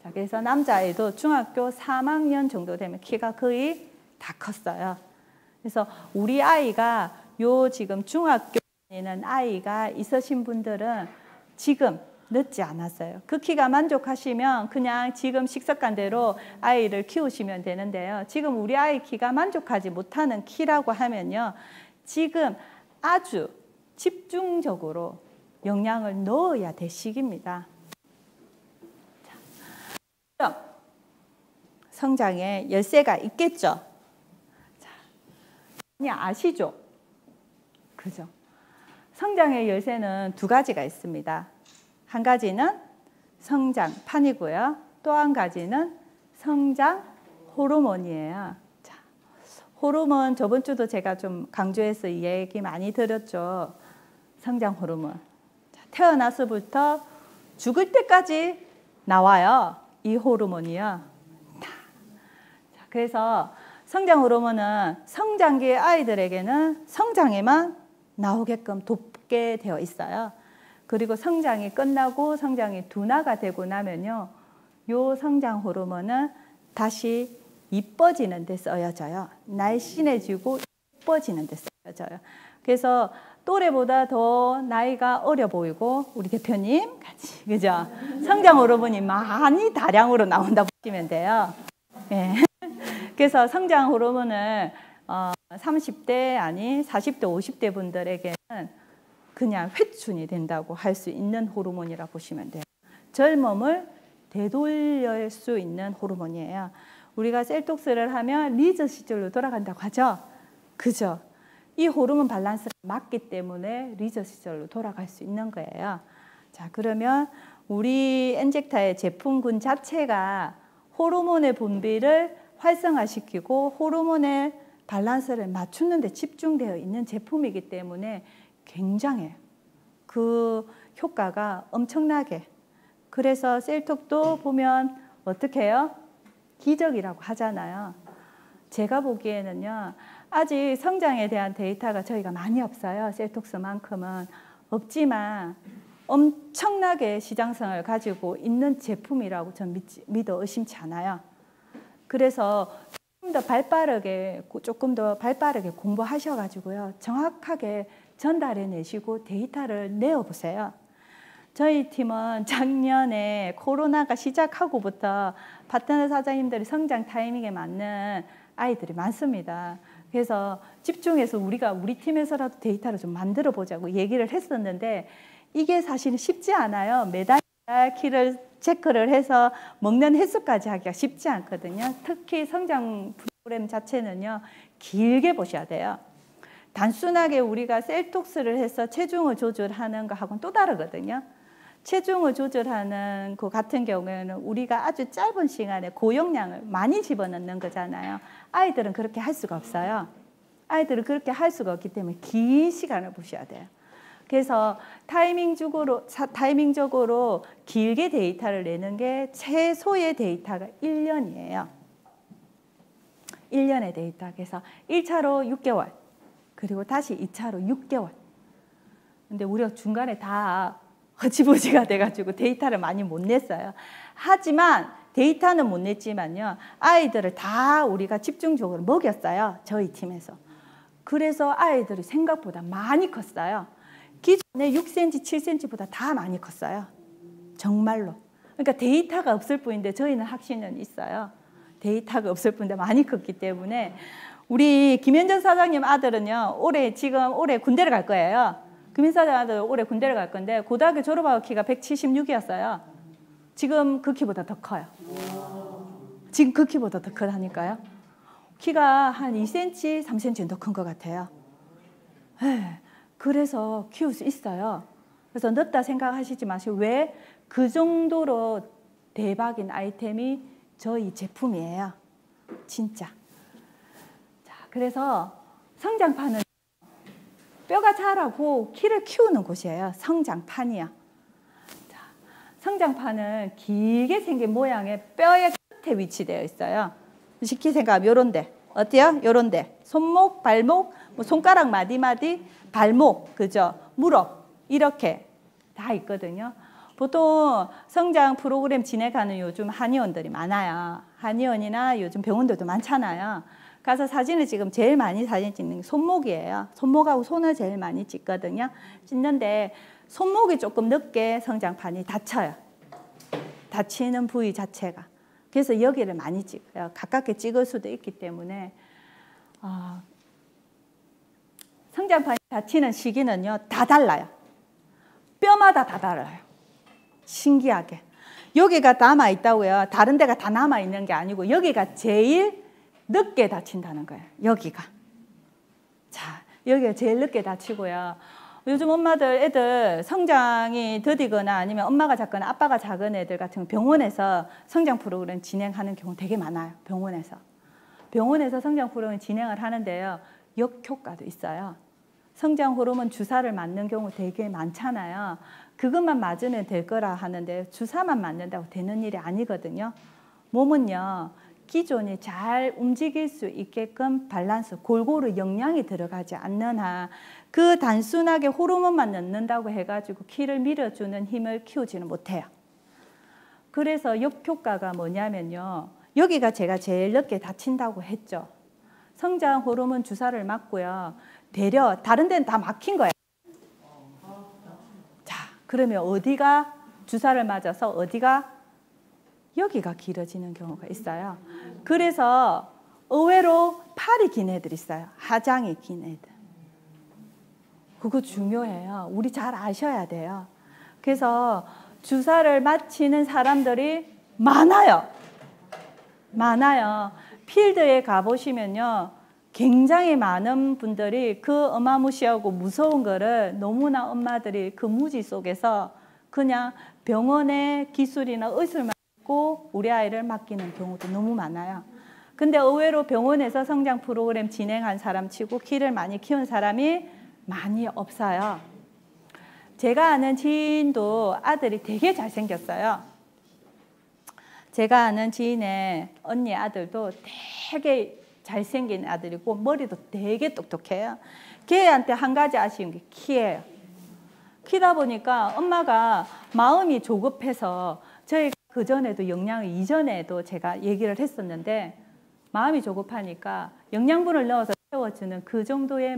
자, 그래서 남자애도 중학교 3학년 정도 되면 키가 거의 다 컸어요. 그래서 우리 아이가 지금 중학교에 있는 아이가 있으신 분들은 지금 늦지 않았어요. 그 키가 만족하시면 그냥 지금 식습관대로 아이를 키우시면 되는데요. 지금 우리 아이 키가 만족하지 못하는 키라고 하면요. 지금 아주 집중적으로 영양을 넣어야 될 시기입니다. 자, 성장에 열쇠가 있겠죠. 자, 그냥 아시죠? 그죠? 성장의 열쇠는 두 가지가 있습니다. 한 가지는 성장판이고요. 또 한 가지는 성장 호르몬이에요. 자, 호르몬 저번 주도 제가 좀 강조해서 이 얘기 많이 드렸죠. 성장 호르몬. 자, 태어나서부터 죽을 때까지 나와요. 이 호르몬이요. 자, 그래서 성장 호르몬은 성장기 아이들에게는 성장에만 나오게끔 돕게 되어 있어요. 그리고 성장이 끝나고 성장이 둔화가 되고 나면요. 요 성장 호르몬은 다시 이뻐지는 데 쓰여져요. 날씬해지고 이뻐지는 데 쓰여져요. 그래서 또래보다 더 나이가 어려 보이고 우리 대표님 같이 그죠? 성장 호르몬이 많이 다량으로 나온다 보시면 돼요. 네. 그래서 성장 호르몬을 30대 아니 40대 50대 분들에게는 그냥 회춘이 된다고 할 수 있는 호르몬이라 보시면 돼요. 젊음을 되돌릴 수 있는 호르몬이에요. 우리가 셀톡스를 하면 리저 시절로 돌아간다고 하죠. 그죠? 이 호르몬 밸런스가 맞기 때문에 리저 시절로 돌아갈 수 있는 거예요. 자, 그러면 우리 엔젝타의 제품군 자체가 호르몬의 분비를 활성화시키고 호르몬의 밸런스를 맞추는 데 집중되어 있는 제품이기 때문에 굉장해요. 그 효과가 엄청나게. 그래서 셀톡도 보면 어떻게 해요? 기적이라고 하잖아요. 제가 보기에는요, 아직 성장에 대한 데이터가 저희가 많이 없어요. 셀톡스만큼은 없지만 엄청나게 시장성을 가지고 있는 제품이라고 전 믿어 의심치 않아요. 그래서 조금 더 발빠르게 공부하셔가지고요, 정확하게 전달해 내시고 데이터를 내어보세요. 저희 팀은 작년에 코로나가 시작하고부터 파트너 사장님들이 성장 타이밍에 맞는 아이들이 많습니다. 그래서 집중해서 우리 팀에서라도 데이터를 좀 만들어 보자고 얘기를 했었는데, 이게 사실은 쉽지 않아요. 매달 키를 체크를 해서 먹는 횟수까지 하기가 쉽지 않거든요. 특히 성장 프로그램 자체는요, 길게 보셔야 돼요. 단순하게 우리가 셀톡스를 해서 체중을 조절하는 거하고는 또 다르거든요. 체중을 조절하는 그 같은 경우에는 우리가 아주 짧은 시간에 고용량을 많이 집어넣는 거잖아요. 아이들은 그렇게 할 수가 없어요. 아이들은 그렇게 할 수가 없기 때문에 긴 시간을 보셔야 돼요. 그래서 타이밍적으로 길게 데이터를 내는 게 최소의 데이터가 1년이에요. 1년의 데이터. 그래서 1차로 6개월, 그리고 다시 2차로 6개월. 근데 우리가 중간에 다 허지부지가 돼가지고 데이터를 많이 못 냈어요. 하지만 데이터는 못 냈지만요, 아이들을 다 우리가 집중적으로 먹였어요. 저희 팀에서. 그래서 아이들이 생각보다 많이 컸어요. 기존에 6cm, 7cm보다 다 많이 컸어요. 정말로. 그러니까 데이터가 없을 뿐인데 저희는 확신은 있어요. 데이터가 없을 뿐인데 많이 컸기 때문에. 우리 김현정 사장님 아들은요, 올해 군대를 갈 거예요. 김현정 아들 올해 군대를 갈 건데 고등학교 졸업하고 키가 176이었어요. 지금 그 키보다 더 커요. 지금 그 키보다 더 크다니까요. 키가 한 2cm, 3cm 더 큰 것 같아요. 네, 그래서 키울 수 있어요. 그래서 늦다 생각하시지 마시고, 왜? 그 정도로 대박인 아이템이 저희 제품이에요. 진짜. 자, 그래서 성장판은 뼈가 자라고 키를 키우는 곳이에요. 성장판이요. 자, 성장판은 길게 생긴 모양의 뼈의 끝에 위치되어 있어요. 쉽게 생각하면 요런데. 어때요? 요런데. 손목, 발목, 뭐 손가락 마디마디, 발목, 그죠? 무릎, 이렇게 다 있거든요. 보통 성장 프로그램 진행하는 요즘 한의원들이 많아요. 한의원이나 요즘 병원들도 많잖아요. 가서 사진을 지금 제일 많이 사진 찍는 게 손목이에요. 손목하고 손을 제일 많이 찍거든요. 찍는데 손목이 조금 늦게 성장판이 다쳐요. 다치는 부위 자체가. 그래서 여기를 많이 찍어요. 가깝게 찍을 수도 있기 때문에. 성장판이 다치는 시기는요, 다 달라요. 뼈마다 다 달라요. 신기하게. 여기가 남아있다고요. 다른 데가 다 남아있는 게 아니고 여기가 제일 늦게 다친다는 거예요. 여기가. 자, 여기가 제일 늦게 다치고요. 요즘 엄마들 애들 성장이 더디거나 아니면 엄마가 작거나 아빠가 작은 애들 같은 병원에서 성장 프로그램 진행하는 경우 되게 많아요. 병원에서 성장 프로그램 진행을 하는데요, 역효과도 있어요. 성장 호르몬 주사를 맞는 경우 되게 많잖아요. 그것만 맞으면 될 거라 하는데 주사만 맞는다고 되는 일이 아니거든요. 몸은요, 기존이 잘 움직일 수 있게끔 밸런스, 골고루 영양이 들어가지 않는 한 그 단순하게 호르몬만 넣는다고 해가지고 키를 밀어주는 힘을 키우지는 못해요. 그래서 역효과가 뭐냐면요, 여기가 제가 제일 늦게 다친다고 했죠. 성장 호르몬 주사를 맞고요, 되려 다른 데는 다 막힌 거예요. 자, 그러면 어디가 주사를 맞아서 어디가? 여기가 길어지는 경우가 있어요. 그래서 의외로 팔이 긴 애들 있어요. 하장이 긴 애들. 그거 중요해요. 우리 잘 아셔야 돼요. 그래서 주사를 맞히는 사람들이 많아요. 필드에 가보시면요, 굉장히 많은 분들이 그 어마무시하고 무서운 거를 너무나 엄마들이 그 무지 속에서 그냥 병원의 기술이나 의술만 고 우리 아이를 맡기는 경우도 너무 많아요. 근데 의외로 병원에서 성장 프로그램 진행한 사람 치고 키를 많이 키운 사람이 많이 없어요. 제가 아는 지인도 아들이 되게 잘생겼어요. 제가 아는 지인의 언니 아들도 되게 잘생긴 아들이고 머리도 되게 똑똑해요. 걔한테 한 가지 아쉬운 게 키예요. 키다 보니까 엄마가 마음이 조급해서 저희가 그전에도 영양을 이전에도 제가 얘기를 했었는데 마음이 조급하니까 영양분을 넣어서 채워주는 그 정도의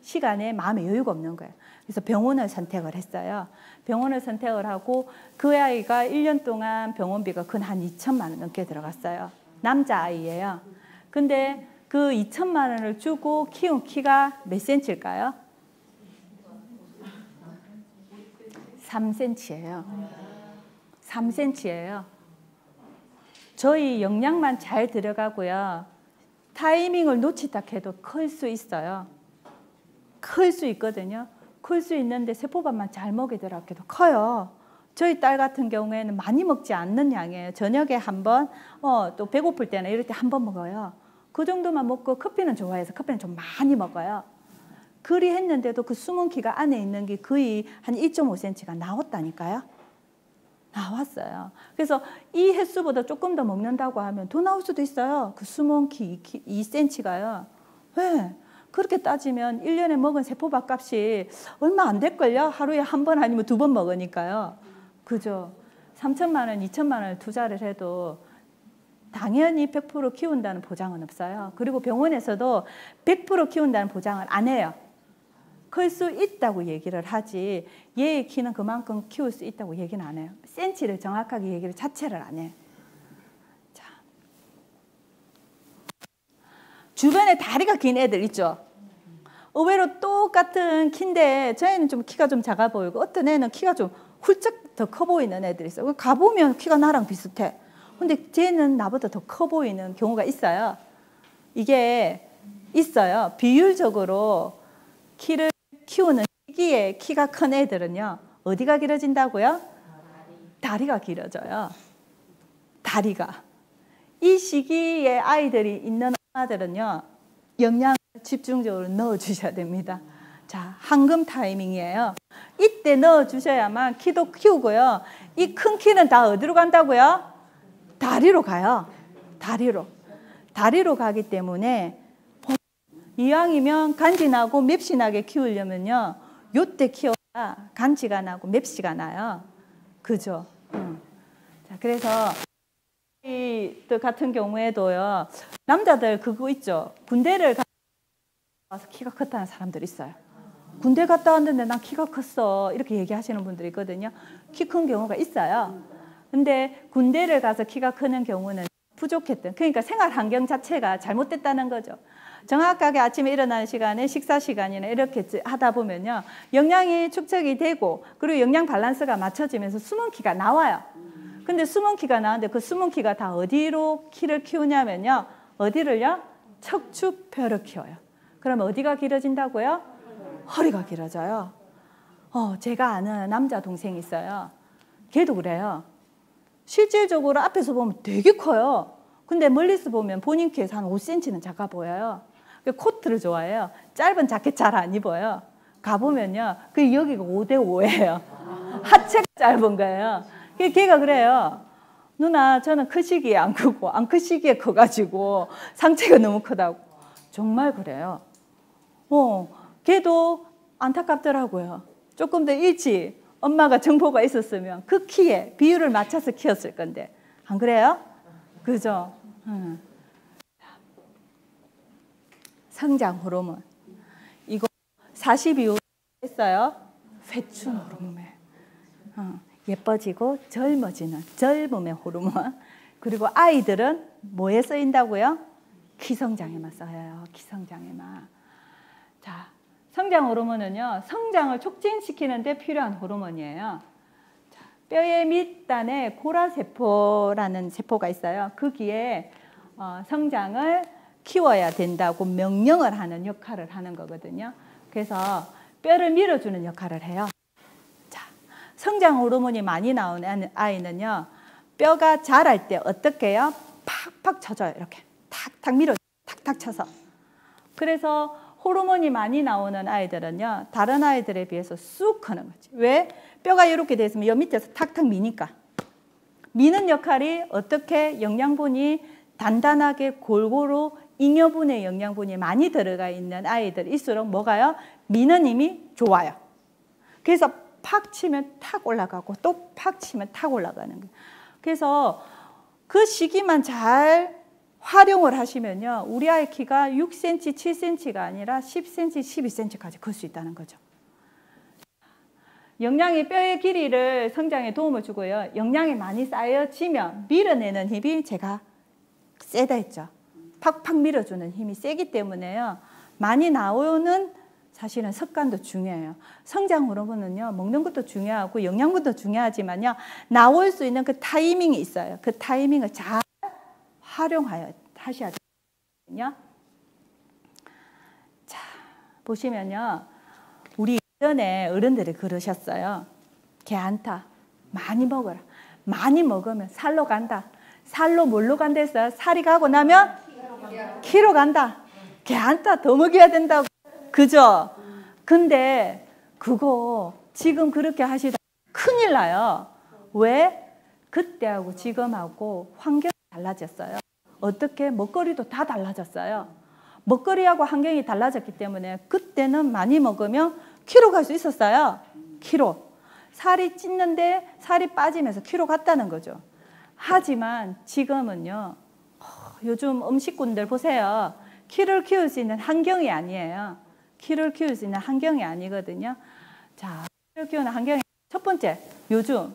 시간에 마음의 여유가 없는 거예요. 그래서 병원을 선택을 했어요. 병원을 선택을 하고 그 아이가 1년 동안 병원비가 근 한 2천만 원 넘게 들어갔어요. 남자아이예요. 근데 그 2천만 원을 주고 키운 키가 몇 센치일까요? 3cm예요. 3cm예요. 저희 영양만 잘 들어가고요. 타이밍을 놓치다 해도 클 수 있어요. 클 수 있거든요. 클 수 있는데 세포밥만 잘 먹이더라도 커요. 저희 딸 같은 경우에는 많이 먹지 않는 양이에요. 저녁에 한 번, 또 배고플 때나 이럴 때 한 번 먹어요. 그 정도만 먹고 커피는 좋아해서 커피는 좀 많이 먹어요. 그리 했는데도 그 숨은 키가 안에 있는 게 거의 한 1.5cm가 나왔다니까요. 나왔어요. 그래서 이 횟수보다 조금 더 먹는다고 하면 더 나올 수도 있어요. 그 숨은 키 2cm가요. 왜? 그렇게 따지면 1년에 먹은 세포밥 값이 얼마 안 될걸요? 하루에 한 번 아니면 2번 먹으니까요. 그죠? 3천만 원, 2천만 원을 투자를 해도 당연히 100% 키운다는 보장은 없어요. 그리고 병원에서도 100% 키운다는 보장을 안 해요. 클 수 있다고 얘기를 하지 얘의 키는 그만큼 키울 수 있다고 얘기는 안 해요. 센치를 정확하게 얘기를 자체를 안 해요. 자, 주변에 다리가 긴 애들 있죠. 의외로 똑같은 키인데 저희는 좀 키가 좀 작아 보이고 어떤 애는 키가 좀 훌쩍 더 커 보이는 애들이 있어요. 가보면 키가 나랑 비슷해. 근데 쟤는 나보다 더 커 보이는 경우가 있어요. 이게 있어요. 비율적으로 키를 키우는 시기에 키가 큰 애들은요. 어디가 길어진다고요? 다리가 길어져요. 다리가. 이 시기에 아이들이 있는 엄마들은요. 영양을 집중적으로 넣어주셔야 됩니다. 자, 황금 타이밍이에요. 이때 넣어주셔야만 키도 키우고요. 이 큰 키는 다 어디로 간다고요? 다리로 가요. 다리로. 다리로 가기 때문에 이왕이면 간지나고 맵시나게 키우려면요. 요때 키워야 간지가 나고 맵시가 나요. 그죠? 자, 그래서 이들 같은 경우에도요. 남자들 그거 있죠. 군대를 가서 키가 컸다는 사람들 있어요. 군대 갔다 왔는데 난 키가 컸어. 이렇게 얘기하시는 분들이 있거든요. 키 큰 경우가 있어요. 근데 군대를 가서 키가 크는 경우는 부족했던, 그러니까 생활 환경 자체가 잘못됐다는 거죠. 정확하게 아침에 일어나는 시간에 식사 시간이나 이렇게 하다 보면요. 영양이 축적이 되고 그리고 영양 밸런스가 맞춰지면서 숨은 키가 나와요. 근데 숨은 키가 나오는데 그 숨은 키가 다 어디로 키를 키우냐면요. 어디를요? 척추뼈를 키워요. 그럼 어디가 길어진다고요? 허리가 길어져요. 제가 아는 남자 동생이 있어요. 걔도 그래요. 실질적으로 앞에서 보면 되게 커요. 근데 멀리서 보면 본인 키에서 한 5cm는 작아 보여요. 코트를 좋아해요. 짧은 자켓 잘 안 입어요. 가보면요. 그 여기가 5대5예요. 하체가 짧은 거예요. 걔가 그래요. 누나 저는 크시기에 안 크고 안 크시기에 커가지고 상체가 너무 크다고. 정말 그래요. 걔도 안타깝더라고요. 조금 더 일찍 엄마가 정보가 있었으면 그 키에 비율을 맞춰서 키웠을 건데. 안 그래요? 그죠? 성장 호르몬. 이거 42호 했어요. 회춘 호르몬. 예뻐지고 젊어지는 젊음의 호르몬. 그리고 아이들은 뭐에 쓰인다고요? 키 성장에만 써요. 키 성장에만. 자, 성장 호르몬은요. 성장을 촉진시키는 데 필요한 호르몬이에요. 자, 뼈의 밑단에 고라세포라는 세포가 있어요. 거기에 성장을 키워야 된다고 명령을 하는 역할을 하는 거거든요. 그래서 뼈를 밀어주는 역할을 해요. 자, 성장 호르몬이 많이 나오는 아이는요. 뼈가 자랄 때 어떻게 해요? 팍팍 쳐져요. 이렇게. 탁탁 밀어, 탁탁 쳐서. 그래서 호르몬이 많이 나오는 아이들은요, 다른 아이들에 비해서 쑥 크는 거지. 왜? 뼈가 이렇게 돼 있으면 여 밑에서 탁탁 미니까. 미는 역할이 어떻게 영양분이 단단하게 골고루 잉여분의 영양분이 많이 들어가 있는 아이들일수록 뭐가요? 미는 힘이 좋아요. 그래서 팍 치면 탁 올라가고 또 팍 치면 탁 올라가는 거예요. 그래서 그 시기만 잘 활용을 하시면요, 우리 아이 키가 6cm, 7cm가 아니라 10cm, 12cm까지 클 수 있다는 거죠. 영양이 뼈의 길이를 성장에 도움을 주고요. 영양이 많이 쌓여지면 밀어내는 힘이 제가 세다 했죠. 팍팍 밀어주는 힘이 세기 때문에요. 많이 나오는 사실은 습관도 중요해요. 성장 호르몬은요, 먹는 것도 중요하고 영양분도 중요하지만요, 나올 수 있는 그 타이밍이 있어요. 그 타이밍을 잘 활용하셔야 되거든요. 자, 보시면요, 우리 예전에 어른들이 그러셨어요. 개 안타, 많이 먹어라. 많이 먹으면 살로 간다. 살로 뭘로 간다 했어요? 살이 가고 나면 키로 간다. 개 안타 더 먹여야 된다고. 그죠? 근데 그거 지금 그렇게 하시다 큰일 나요. 왜? 그때하고 지금하고 환경이 달라졌어요. 어떻게? 먹거리도 다 달라졌어요. 먹거리하고 환경이 달라졌기 때문에 그때는 많이 먹으면 키로 갈 수 있었어요. 키로. 살이 찌는데 살이 빠지면서 키로 갔다는 거죠. 하지만 지금은요, 요즘 음식군들 보세요. 키를 키울 수 있는 환경이 아니에요. 키를 키울 수 있는 환경이 아니거든요. 자, 키를 키우는 환경이 첫 번째, 요즘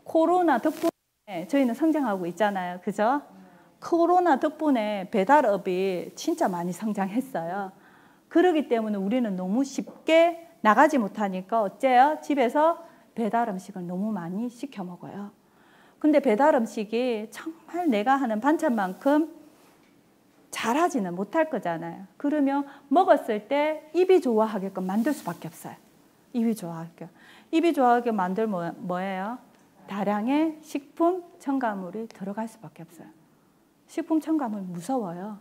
코로나 덕분에 저희는 성장하고 있잖아요. 그죠? 코로나 덕분에 배달업이 진짜 많이 성장했어요. 그러기 때문에 우리는 너무 쉽게 나가지 못하니까 어째요? 집에서 배달 음식을 너무 많이 시켜 먹어요. 근데 배달 음식이 정말 내가 하는 반찬만큼 잘하지는 못할 거잖아요. 그러면 먹었을 때 입이 좋아하게끔 만들 수밖에 없어요. 입이 좋아하게끔. 입이 좋아하게 만들 뭐예요? 다량의 식품 첨가물이 들어갈 수밖에 없어요. 식품 첨가물 무서워요.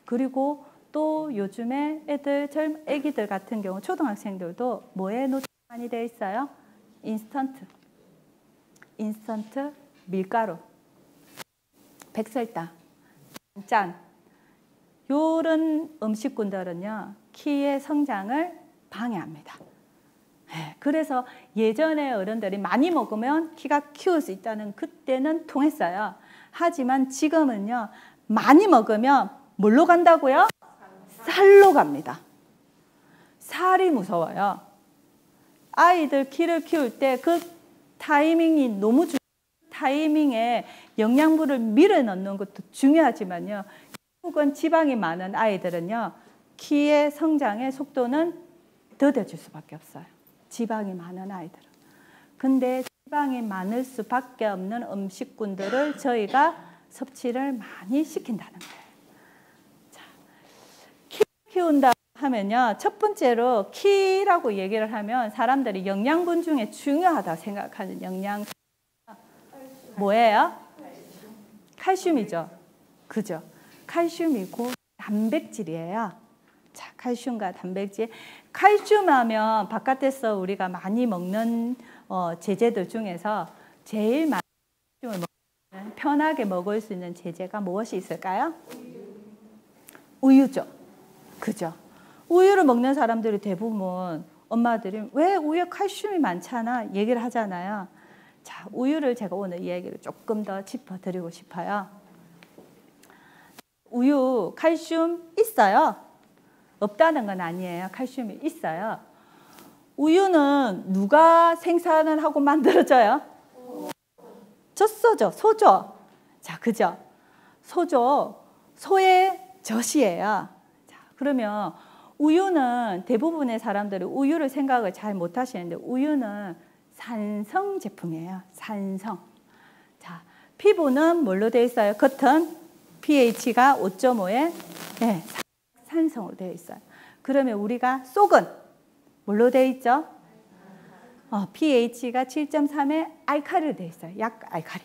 그리고 또 요즘에 애기들 같은 경우 초등학생들도 뭐에 노출 많이 돼 있어요? 인스턴트 밀가루, 백설탕, 짠. 요런 음식군들은요, 키의 성장을 방해합니다. 그래서 예전에 어른들이 많이 먹으면 키가 키울 수 있다는 그때는 통했어요. 하지만 지금은요, 많이 먹으면 뭘로 간다고요? 살로 갑니다. 살이 무서워요. 아이들 키를 키울 때 그 타이밍이 너무 타이밍에 영양분을 밀어 넣는 것도 중요하지만요, 결국은 지방이 많은 아이들은요, 키의 성장의 속도는 더뎌질 수밖에 없어요. 지방이 많은 아이들은. 근데 지방이 많을 수밖에 없는 음식군들을 저희가 섭취를 많이 시킨다는 거예요. 자, 키 키운다 하면요, 첫 번째로 키라고 얘기를 하면 사람들이 영양분 중에 중요하다 생각하는 영양 뭐예요? 칼슘이죠. 그죠? 칼슘이고 단백질이에요. 자, 칼슘과 단백질. 칼슘 하면 바깥에서 우리가 많이 먹는 제재들 중에서 제일 많이 칼슘을 먹는, 편하게 먹을 수 있는 제재가 무엇이 있을까요? 우유죠. 그죠? 우유를 먹는 사람들이 대부분 엄마들이 왜 우유에 칼슘이 많잖아 얘기를 하잖아요. 자, 우유를 제가 오늘 이 얘기를 조금 더 짚어드리고 싶어요. 우유 칼슘 있어요. 없다는 건 아니에요. 칼슘이 있어요. 우유는 누가 생산을 하고 만들어져요? 젖소죠. 소죠. 자, 그죠? 소죠. 소의 젖이에요. 자, 그러면 우유는 대부분의 사람들이 우유를 생각을 잘 못하시는데 우유는 산성 제품이에요. 산성. 자, 피부는 뭘로 되어 있어요? 겉은 pH가 5.5에 네, 산성으로 되어 있어요. 그러면 우리가 속은 뭘로 되어 있죠? pH가 7.3에 알칼리로 되어 있어요. 약 알칼리.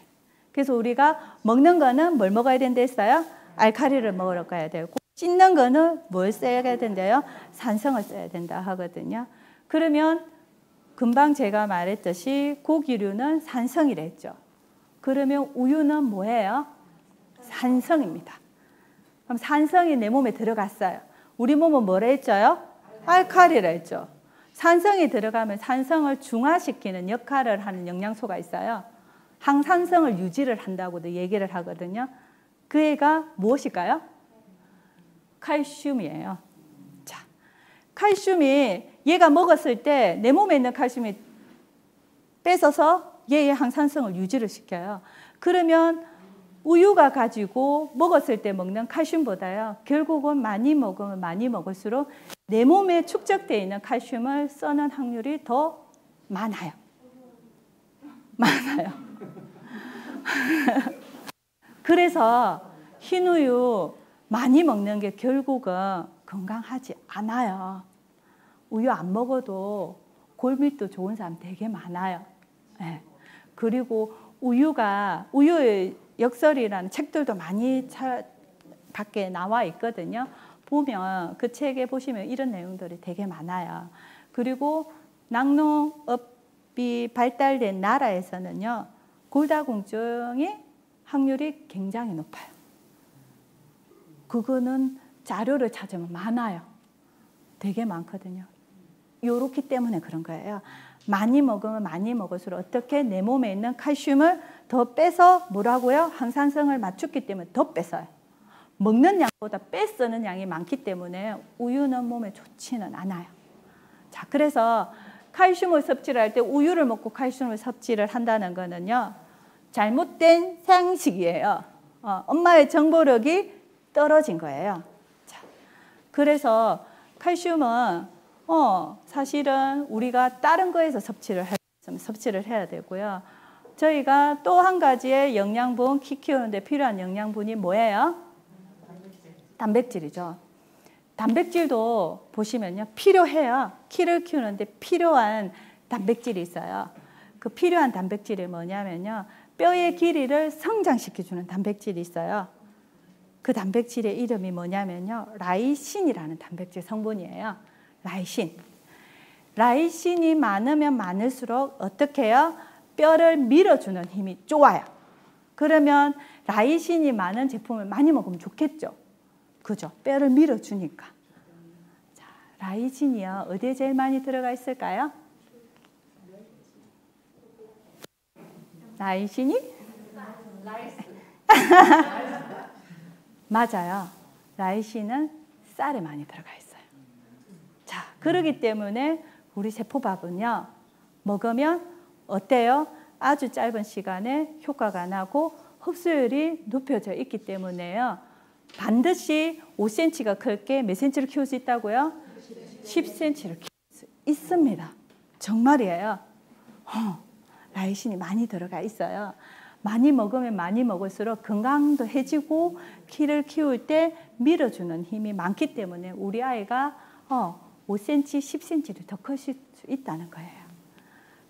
그래서 우리가 먹는 거는 뭘 먹어야 된다 했어요? 알칼리를 먹으러 가야 되고, 씻는 거는 뭘 써야 된대요? 산성을 써야 된다 하거든요. 그러면 금방 제가 말했듯이 고기류는 산성이랬죠. 그러면 우유는 뭐예요? 산성입니다. 그럼 산성이 내 몸에 들어갔어요. 우리 몸은 뭐라 했죠? 알칼리라 했죠. 산성이 들어가면 산성을 중화시키는 역할을 하는 영양소가 있어요. 항산성을 유지를 한다고도 얘기를 하거든요. 그 애가 무엇일까요? 칼슘이에요. 자, 칼슘이 얘가 먹었을 때 내 몸에 있는 칼슘이 뺏어서 얘의 항산성을 유지를 시켜요. 그러면 우유가 가지고 먹었을 때 먹는 칼슘보다요, 결국은 많이 먹으면 많이 먹을수록 내 몸에 축적되어 있는 칼슘을 써는 확률이 더 많아요. 많아요. 그래서 흰우유 많이 먹는 게 결국은 건강하지 않아요. 우유 안 먹어도 골밀도 좋은 사람 되게 많아요. 네. 그리고 우유의 역설이라는 책들도 많이 밖에 나와 있거든요. 보면 그 책에 보시면 이런 내용들이 되게 많아요. 그리고 낙농업이 발달된 나라에서는요, 골다공증의 확률이 굉장히 높아요. 그거는 자료를 찾으면 많아요. 되게 많거든요. 요렇기 때문에 그런 거예요. 많이 먹으면 많이 먹을수록 어떻게 내 몸에 있는 칼슘을 더 빼서 뭐라고요? 항산성을 맞췄기 때문에 더 뺏어요. 먹는 양보다 빼쓰는 양이 많기 때문에 우유는 몸에 좋지는 않아요. 자, 그래서 칼슘을 섭취를 할 때 우유를 먹고 칼슘을 섭취를 한다는 거는요, 잘못된 상식이에요. 엄마의 정보력이 떨어진 거예요. 자, 그래서 칼슘은 사실은 우리가 다른 거에서 섭취를 해야 되고요. 저희가 또 한 가지의 영양분, 키 키우는데 필요한 영양분이 뭐예요? 단백질이죠. 단백질도 보시면요, 필요해요. 키를 키우는데 필요한 단백질이 있어요. 그 필요한 단백질이 뭐냐면요, 뼈의 길이를 성장시켜주는 단백질이 있어요. 그 단백질의 이름이 뭐냐면요, 라이신이라는 단백질 성분이에요. 라이신이 많으면 많을수록 어떻게 해요? 뼈를 밀어주는 힘이 좋아요. 그러면 라이신이 많은 제품을 많이 먹으면 좋겠죠. 그죠? 뼈를 밀어주니까. 자, 라이신이요, 어디에 제일 많이 들어가 있을까요? 라이신이? 맞아요. 라이신은 쌀에 많이 들어가 있어요. 자, 그러기 때문에 우리 세포밥은요, 먹으면 어때요? 아주 짧은 시간에 효과가 나고 흡수율이 높여져 있기 때문에요, 반드시 5cm가 클 게 몇 cm를 키울 수 있다고요? 10cm를 키울 수 있습니다. 정말이에요. 라이신이 많이 들어가 있어요. 많이 먹으면 많이 먹을수록 건강도 해지고 키를 키울 때 밀어주는 힘이 많기 때문에 우리 아이가 5cm, 10cm를 더 크실 수 있다는 거예요.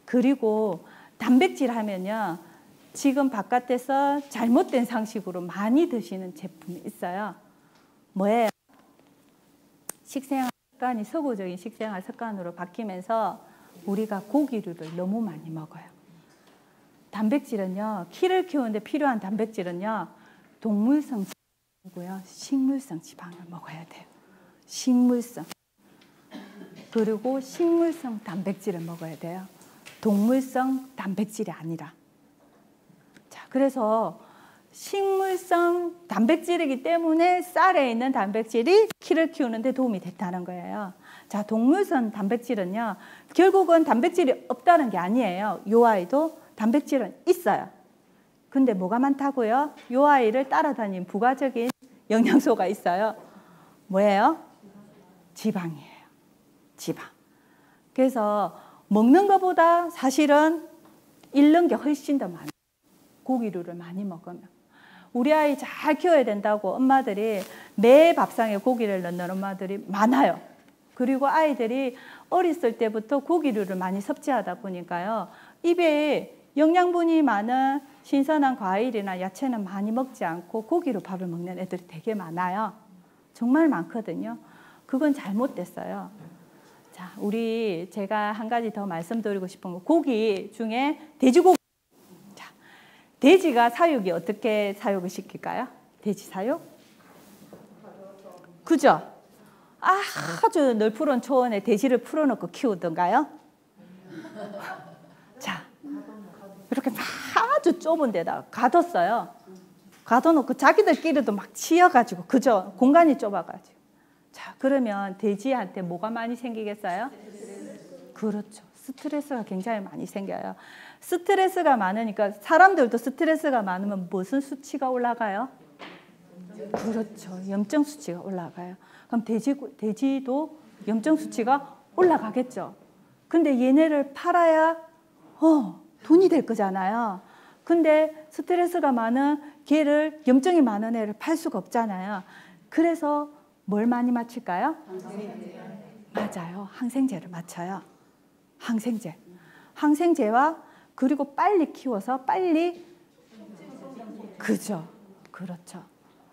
그리고 단백질 하면요, 지금 바깥에서 잘못된 상식으로 많이 드시는 제품이 있어요. 뭐예요? 식생활 습관이 서구적인 식생활 습관으로 바뀌면서 우리가 고기류를 너무 많이 먹어요. 단백질은요, 키를 키우는데 필요한 단백질은요, 동물성 지방이고요, 식물성 지방을 먹어야 돼요. 식물성. 그리고 식물성 단백질을 먹어야 돼요. 동물성 단백질이 아니라. 자, 그래서 식물성 단백질이기 때문에 쌀에 있는 단백질이 키를 키우는 데 도움이 됐다는 거예요. 자, 동물성 단백질은요, 결국은 단백질이 없다는 게 아니에요. 요 아이도 단백질은 있어요. 근데 뭐가 많다고요? 요 아이를 따라다닌 부가적인 영양소가 있어요. 뭐예요? 지방이에요. 지방. 그래서 먹는 것보다 사실은 잃는 게 훨씬 더 많아요. 고기류를 많이 먹으면. 우리 아이 잘 키워야 된다고 엄마들이 매 밥상에 고기를 넣는 엄마들이 많아요. 그리고 아이들이 어렸을 때부터 고기류를 많이 섭취하다 보니까요, 입에 영양분이 많은 신선한 과일이나 야채는 많이 먹지 않고 고기로 밥을 먹는 애들이 되게 많아요. 정말 많거든요. 그건 잘못됐어요. 자, 제가 한 가지 더 말씀드리고 싶은 거, 고기 중에 돼지고기. 자, 돼지가 사육이 어떻게 사육을 시킬까요? 돼지 사육? 그죠? 아주 널푸른 초원에 돼지를 풀어놓고 키우던가요? 자, 이렇게 아주 좁은 데다가 가뒀어요. 가둬놓고 자기들끼리도 막 치여가지고, 그죠? 공간이 좁아가지고. 자, 그러면 돼지한테 뭐가 많이 생기겠어요? 그렇죠. 스트레스가 굉장히 많이 생겨요. 스트레스가 많으니까 사람들도 스트레스가 많으면 무슨 수치가 올라가요? 그렇죠. 염증 수치가 올라가요. 그럼 돼지도 염증 수치가 올라가겠죠. 근데 얘네를 팔아야 돈이 될 거잖아요. 근데 스트레스가 많은 개를, 염증이 많은 애를 팔 수가 없잖아요. 그래서 뭘 많이 맞출까요? 맞아요. 항생제를 맞춰요. 항생제와 그리고 빨리 키워서 빨리, 그죠. 그렇죠.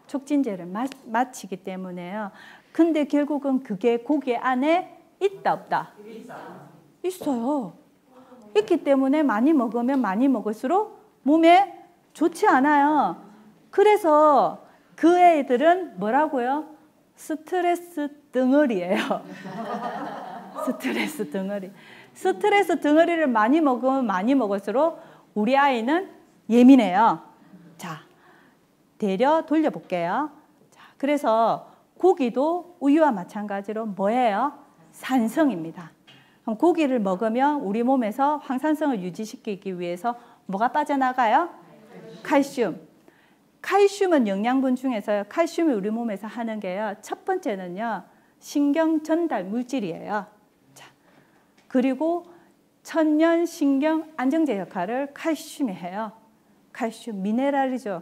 촉진제를 마치기 때문에요. 근데 결국은 그게 고기 안에 있다 없다? 있어요. 있기 때문에 많이 먹으면 많이 먹을수록 몸에 좋지 않아요. 그래서 그 애들은 뭐라고요? 스트레스 덩어리예요. 스트레스 덩어리. 스트레스 덩어리를 많이 먹으면 많이 먹을수록 우리 아이는 예민해요. 자, 돌려볼게요. 자, 그래서 고기도 우유와 마찬가지로 뭐예요? 산성입니다. 그럼 고기를 먹으면 우리 몸에서 황산성을 유지시키기 위해서 뭐가 빠져나가요? 칼슘. 칼슘은 영양분 중에서요. 칼슘이 우리 몸에서 하는 게요. 첫 번째는요. 신경 전달 물질이에요. 자, 그리고 천연 신경 안정제 역할을 칼슘이 해요. 칼슘, 미네랄이죠.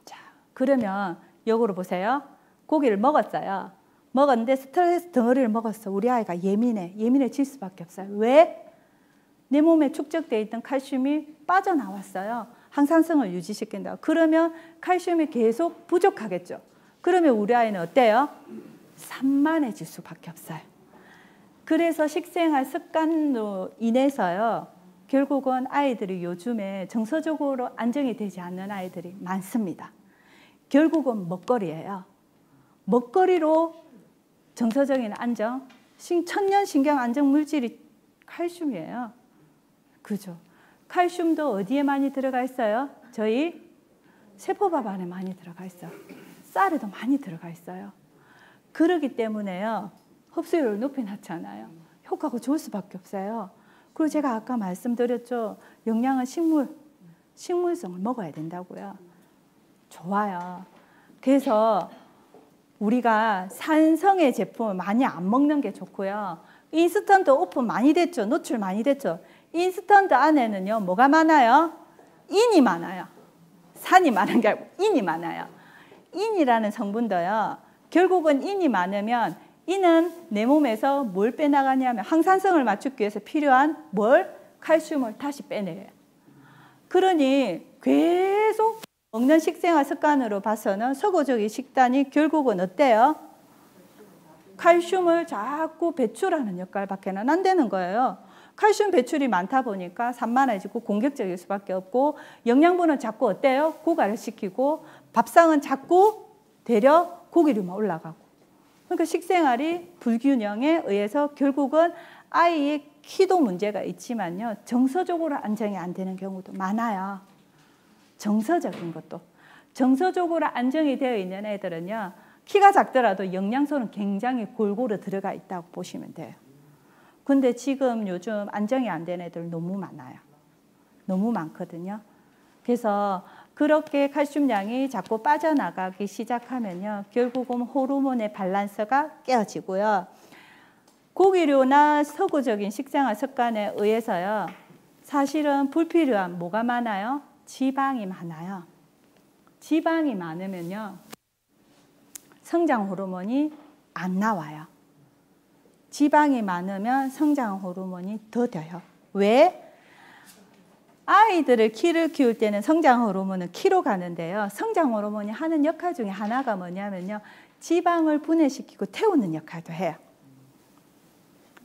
자, 그러면 역으로 보세요. 고기를 먹었어요. 먹었는데 스트레스 덩어리를 먹었어. 우리 아이가 예민해질 수밖에 없어요. 왜? 내 몸에 축적되어 있던 칼슘이 빠져나왔어요. 항산성을 유지시킨다. 그러면 칼슘이 계속 부족하겠죠. 그러면 우리 아이는 어때요? 산만해질 수밖에 없어요. 그래서 식생활 습관으로 인해서요. 결국은 아이들이 요즘에 정서적으로 안정이 되지 않는 아이들이 많습니다. 결국은 먹거리예요. 먹거리로 정서적인 안정, 천연 신경 안정 물질이 칼슘이에요. 그죠? 칼슘도 어디에 많이 들어가 있어요? 저희 세포밥 안에 많이 들어가 있어요. 쌀에도 많이 들어가 있어요. 그러기 때문에요. 흡수율을 높여놨잖아요. 효과가 좋을 수밖에 없어요. 그리고 제가 아까 말씀드렸죠. 영양은 식물성을 먹어야 된다고요. 좋아요. 그래서 우리가 산성의 제품을 많이 안 먹는 게 좋고요. 인스턴트 오픈 많이 됐죠. 노출 많이 됐죠. 인스턴트 안에는요. 뭐가 많아요? 인이 많아요. 산이 많은 게 아니고 인이 많아요. 인이라는 성분도요. 결국은 인이 많으면 인은 내 몸에서 뭘 빼나가냐면 항산성을 맞추기 위해서 필요한 칼슘을 다시 빼내요. 그러니 계속 먹는 식생활 습관으로 봐서는 서구적인 식단이 결국은 어때요? 칼슘을 자꾸 배출하는 역할밖에는 안 되는 거예요. 칼슘 배출이 많다 보니까 산만해지고 공격적일 수밖에 없고 영양분은 자꾸 어때요? 고갈을 시키고 밥상은 자꾸 되려 고기류만 올라가고 그러니까 식생활이 불균형에 의해서 결국은 아이의 키도 문제가 있지만요. 정서적으로 안정이 안 되는 경우도 많아요. 정서적인 것도. 정서적으로 안정이 되어 있는 애들은요. 키가 작더라도 영양소는 굉장히 골고루 들어가 있다고 보시면 돼요. 근데 지금 요즘 안정이 안 된 애들 너무 많아요. 너무 많거든요. 그래서 그렇게 칼슘량이 자꾸 빠져나가기 시작하면요. 결국은 호르몬의 밸런스가 깨어지고요. 고기류나 서구적인 식생활 습관에 의해서요. 사실은 불필요한 뭐가 많아요? 지방이 많아요. 지방이 많으면요. 성장 호르몬이 안 나와요. 지방이 많으면 성장 호르몬이 더뎌요. 왜? 아이들을 키를 키울 때는 성장 호르몬은 키로 가는데요. 성장 호르몬이 하는 역할 중에 하나가 뭐냐면요. 지방을 분해시키고 태우는 역할도 해요.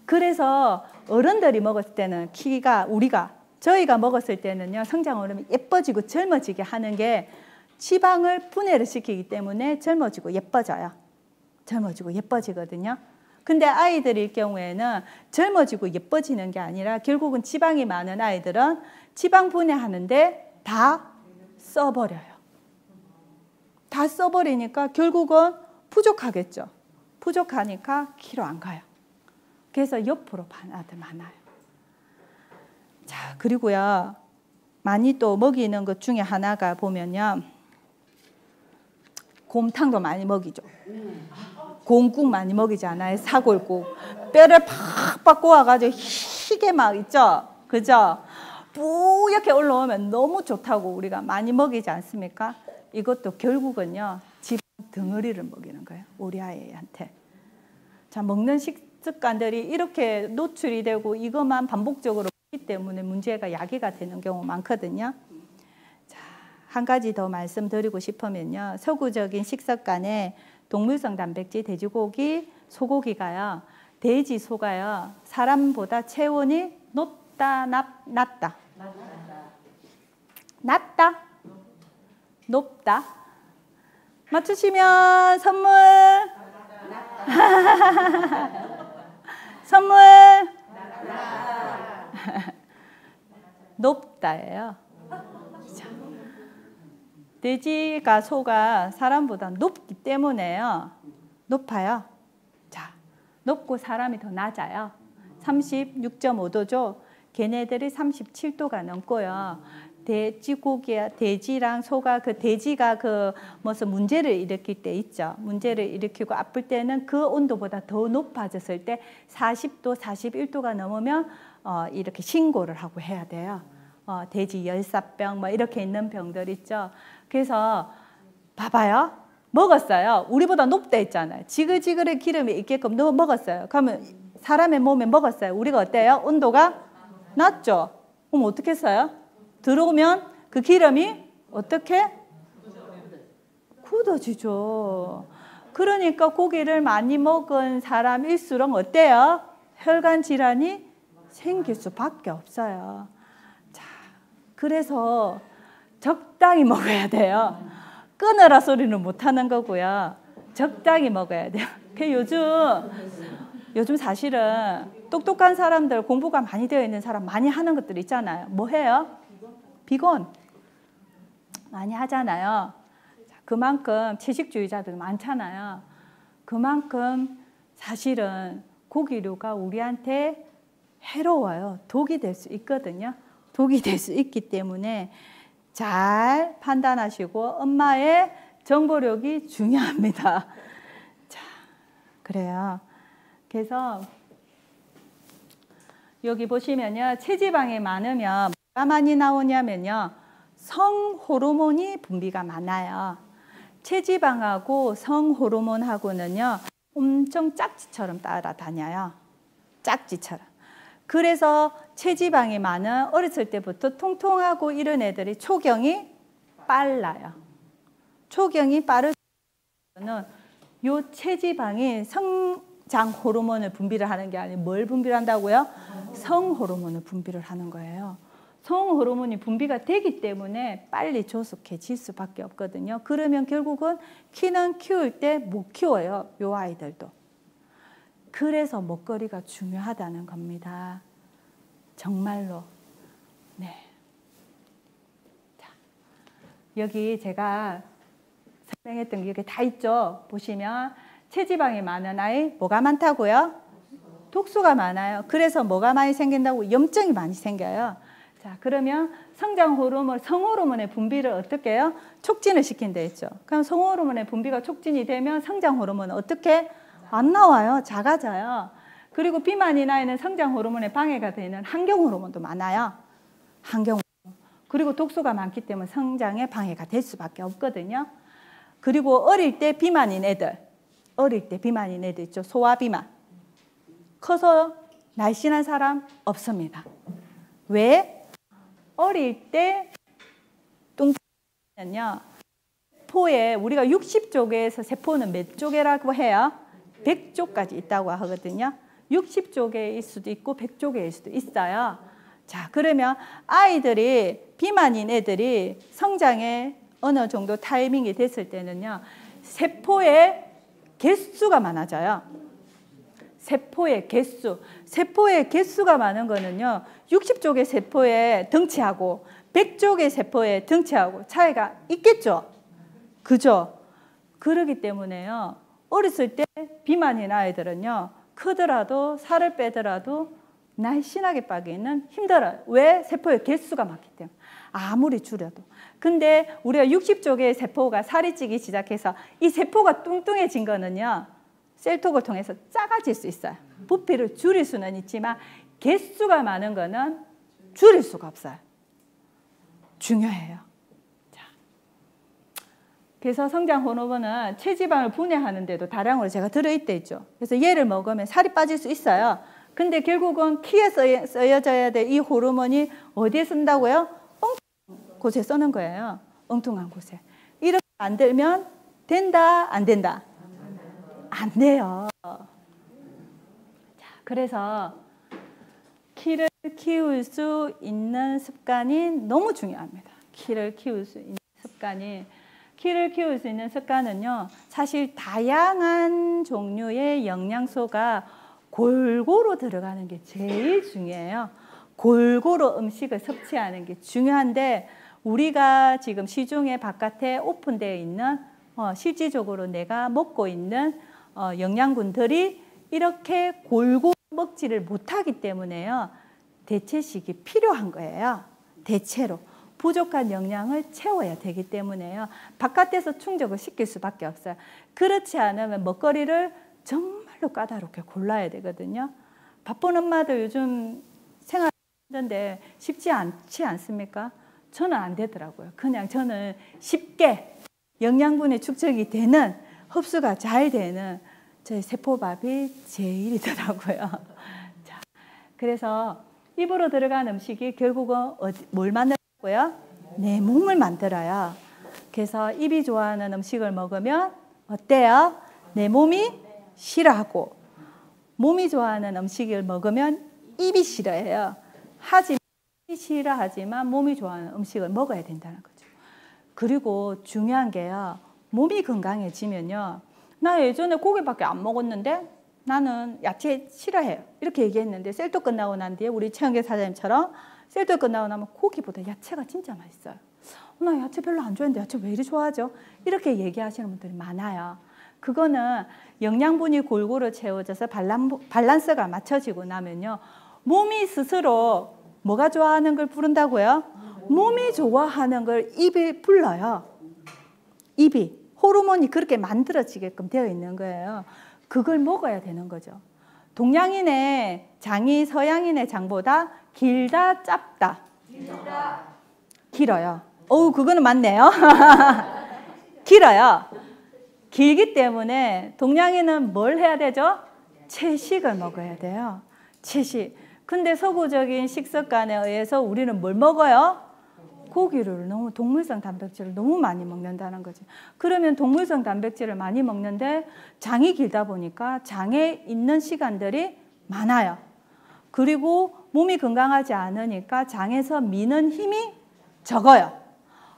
그래서 어른들이 먹었을 때는 키가 저희가 먹었을 때는요. 성장 호르몬이 예뻐지고 젊어지게 하는 게 지방을 분해를 시키기 때문에 젊어지고 예뻐져요. 젊어지고 예뻐지거든요. 근데 아이들일 경우에는 젊어지고 예뻐지는 게 아니라 결국은 지방이 많은 아이들은 지방 분해하는데 다 써버려요. 다 써버리니까 결국은 부족하겠죠. 부족하니까 키로 안 가요. 그래서 옆으로 반 아들 많아요. 자, 그리고요. 많이 또 먹이는 것 중에 하나가 보면요. 곰탕도 많이 먹이죠. 곰국 많이 먹이지 않아요? 사골국. 뼈를 팍팍 구워가지고 희게 막 있죠? 그죠? 뿌옇게 올라오면 너무 좋다고 우리가 많이 먹이지 않습니까? 이것도 결국은요. 지방 덩어리를 먹이는 거예요. 우리 아이한테. 자, 먹는 식습관들이 이렇게 노출이 되고 이것만 반복적으로 먹기 때문에 문제가 야기가 되는 경우 많거든요. 자, 한 가지 더 말씀드리고 싶으면요. 서구적인 식습관에 동물성 단백질, 돼지고기, 소고기가요. 돼지, 소가요. 사람보다 체온이 높다, 낮다? 낮다? 높다? 맞추시면 선물! 선물! 높다예요. 돼지가 소가 사람보다 높기 때문에요. 높아요. 자, 높고 사람이 더 낮아요. 36.5도죠. 걔네들이 37도가 넘고요. 돼지랑 소가 돼지가 무슨 문제를 일으킬 때 있죠. 문제를 일으키고 아플 때는 그 온도보다 더 높아졌을 때 40도, 41도가 넘으면 이렇게 신고를 하고 해야 돼요. 돼지 열사병 뭐 이렇게 있는 병들 있죠. 그래서 봐봐요. 먹었어요. 우리보다 높다 했잖아요. 지글지글의 기름이 있게끔 먹었어요. 그러면 사람의 몸에 먹었어요. 우리가 어때요? 온도가 낮죠? 그럼 어떻게 했어요? 들어오면 그 기름이 어떻게? 굳어지죠. 그러니까 고기를 많이 먹은 사람일수록 어때요? 혈관 질환이 생길 수밖에 없어요. 자, 그래서 적당히 먹어야 돼요. 끊으라 소리는 못하는 거고요. 적당히 먹어야 돼요. 요즘 사실은 똑똑한 사람들, 공부가 많이 되어 있는 사람 많이 하는 것들 있잖아요. 뭐 해요? 비건 많이 하잖아요. 그만큼 채식주의자들 많잖아요. 그만큼 사실은 고기류가 우리한테 해로워요. 독이 될 수 있거든요. 독이 될 수 있기 때문에 잘 판단하시고 엄마의 정보력이 중요합니다. 자, 그래요. 그래서 여기 보시면요. 체지방이 많으면 뭐가 많이 나오냐면요. 성호르몬이 분비가 많아요. 체지방하고 성호르몬하고는요. 엄청 짝지처럼 따라다녀요. 짝지처럼. 그래서 체지방이 많은 어렸을 때부터 통통하고 이런 애들이 초경이 빨라요. 초경이 빠르면 요 체지방이 성장 호르몬을 분비를 하는 게 아니고 뭘 분비를 한다고요? 성호르몬을 분비를 하는 거예요. 성호르몬이 분비가 되기 때문에 빨리 조숙해질 수밖에 없거든요. 그러면 결국은 키는 키울 때 못 키워요. 요 아이들도. 그래서 먹거리가 중요하다는 겁니다. 정말로. 네. 자, 여기 제가 설명했던 게 여기 다 있죠. 보시면 체지방이 많은 아이 뭐가 많다고요? 독소가 많아요. 그래서 뭐가 많이 생긴다고? 염증이 많이 생겨요. 자, 그러면 성장 호르몬, 성호르몬의 분비를 어떻게 해요? 촉진을 시킨다 했죠. 그럼 성호르몬의 분비가 촉진이 되면 성장 호르몬은 어떻게? 안 나와요. 작아져요. 그리고 비만인 아이는 성장 호르몬에 방해가 되는 환경 호르몬도 많아요. 환경 호르몬. 그리고 독소가 많기 때문에 성장에 방해가 될 수밖에 없거든요. 그리고 어릴 때 비만인 애들 있죠. 소아 비만. 커서 날씬한 사람 없습니다. 왜? 어릴 때 뚱뚱하면요. 세포에 우리가 60조개에서 세포는 몇 조개라고 해요? 100조까지 있다고 하거든요. 60조개일 수도 있고 100조개일 수도 있어요. 자, 그러면 아이들이 비만인 애들이 성장에 어느 정도 타이밍이 됐을 때는요. 세포의 개수가 많아져요. 세포의 개수가 많은 거는요. 60쪽의 세포의 덩치하고 100쪽의 세포의 덩치하고 차이가 있겠죠. 그죠? 그러기 때문에요. 어렸을 때 비만인 아이들은요. 크더라도 살을 빼더라도 날씬하게 빠기는 힘들어요. 왜? 세포의 개수가 많기 때문에. 아무리 줄여도. 근데 우리가 60쪽의 세포가 살이 찌기 시작해서 이 세포가 뚱뚱해진 거는요. 셀톡을 통해서 작아질 수 있어요. 부피를 줄일 수는 있지만 개수가 많은 거는 줄일 수가 없어요. 중요해요. 자, 그래서 성장 호르몬은 체지방을 분해하는 데도 다량으로 제가 들어있대 있죠. 그래서 얘를 먹으면 살이 빠질 수 있어요. 근데 결국은 키에 쓰여져야 될 이 호르몬이 어디에 쓴다고요? 엉뚱한 곳에 쓰는 거예요. 엉뚱한 곳에. 이렇게 만들면 된다, 안 된다? 안 돼요. 자, 그래서 키를 키울 수 있는 습관이 너무 중요합니다. 키를 키울 수 있는 습관은요. 사실 다양한 종류의 영양소가 골고루 들어가는 게 제일 중요해요. 골고루 음식을 섭취하는 게 중요한데 우리가 지금 시중에 바깥에 오픈되어 있는 실질적으로 내가 먹고 있는 영양분들이 이렇게 골고루 먹지를 못하기 때문에요. 대체식이 필요한 거예요. 대체로. 부족한 영양을 채워야 되기 때문에요. 바깥에서 충족을 시킬 수밖에 없어요. 그렇지 않으면 먹거리를 정말로 까다롭게 골라야 되거든요. 바쁜 엄마들 요즘 생활 힘든데 쉽지 않지 않습니까? 저는 안 되더라고요. 그냥 저는 쉽게 영양분이 축적이 되는 흡수가 잘 되는 저희 세포밥이 제일이더라고요. 자, 그래서 입으로 들어간 음식이 결국은 뭘 만들고요? 내 몸을 만들어요. 그래서 입이 좋아하는 음식을 먹으면 어때요? 내 몸이 싫어하고 몸이 좋아하는 음식을 먹으면 입이 싫어해요. 하지만 입이 싫어하지만 몸이 좋아하는 음식을 먹어야 된다는 거죠. 그리고 중요한 게요. 몸이 건강해지면요. 나 예전에 고기밖에 안 먹었는데 나는 야채 싫어해요. 이렇게 얘기했는데 셀토 끝나고 난 뒤에 우리 최영계 사장님처럼 셀토 끝나고 나면 고기보다 야채가 진짜 맛있어요. 나 야채 별로 안 좋아했는데 야채 왜 이리 좋아하죠? 이렇게 얘기하시는 분들이 많아요. 그거는 영양분이 골고루 채워져서 밸런스가 맞춰지고 나면요. 몸이 스스로 뭐가 좋아하는 걸 부른다고요? 몸이 좋아하는 걸 입이 불러요. 입이. 호르몬이 그렇게 만들어지게끔 되어 있는 거예요. 그걸 먹어야 되는 거죠. 동양인의 장이 서양인의 장보다 길다, 짧다? 길어요. 그거는 맞네요. 길어요. 길기 때문에 동양인은 뭘 해야 되죠? 채식을 먹어야 돼요. 채식. 근데 서구적인 식습관에 의해서 우리는 뭘 먹어요? 고기를 너무 동물성 단백질을 너무 많이 먹는다는 거지. 그러면 동물성 단백질을 많이 먹는데 장이 길다 보니까 장에 있는 시간들이 많아요. 그리고 몸이 건강하지 않으니까 장에서 미는 힘이 적어요.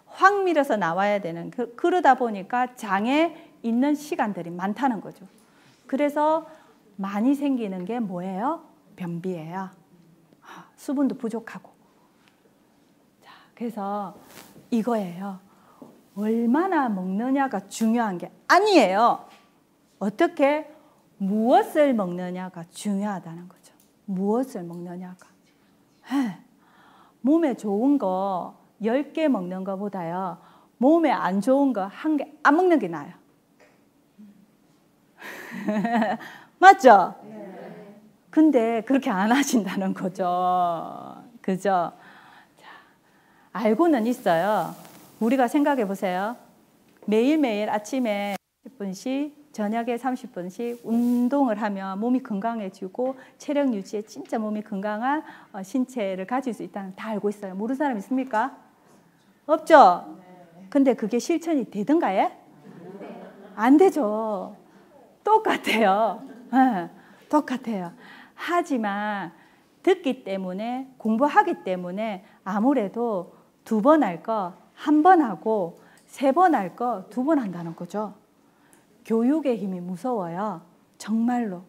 확 밀어서 나와야 되는 그러다 보니까 장에 있는 시간들이 많다는 거죠. 그래서 많이 생기는 게 뭐예요? 변비예요. 수분도 부족하고. 자, 그래서 이거예요. 얼마나 먹느냐가 중요한 게 아니에요. 어떻게 무엇을 먹느냐가 중요하다는 거죠. 무엇을 먹느냐가. 몸에 좋은 거 10개 먹는 것보다요. 몸에 안 좋은 거 1개 안 먹는 게 나아요. 맞죠? 근데 그렇게 안 하신다는 거죠. 그죠? 자, 알고는 있어요. 우리가 생각해 보세요. 매일매일 아침에 10분씩 저녁에 30분씩 운동을 하면 몸이 건강해지고 체력 유지에 진짜 몸이 건강한 신체를 가질 수 있다는 다 알고 있어요. 모르는 사람 있습니까? 없죠? 근데 그게 실천이 되던가요? 안 되죠. 똑같아요. 네, 똑같아요. 하지만 듣기 때문에 공부하기 때문에 아무래도 2번 할 거 1번 하고 3번 할 거 2번 한다는 거죠. 교육의 힘이 무서워요. 정말로.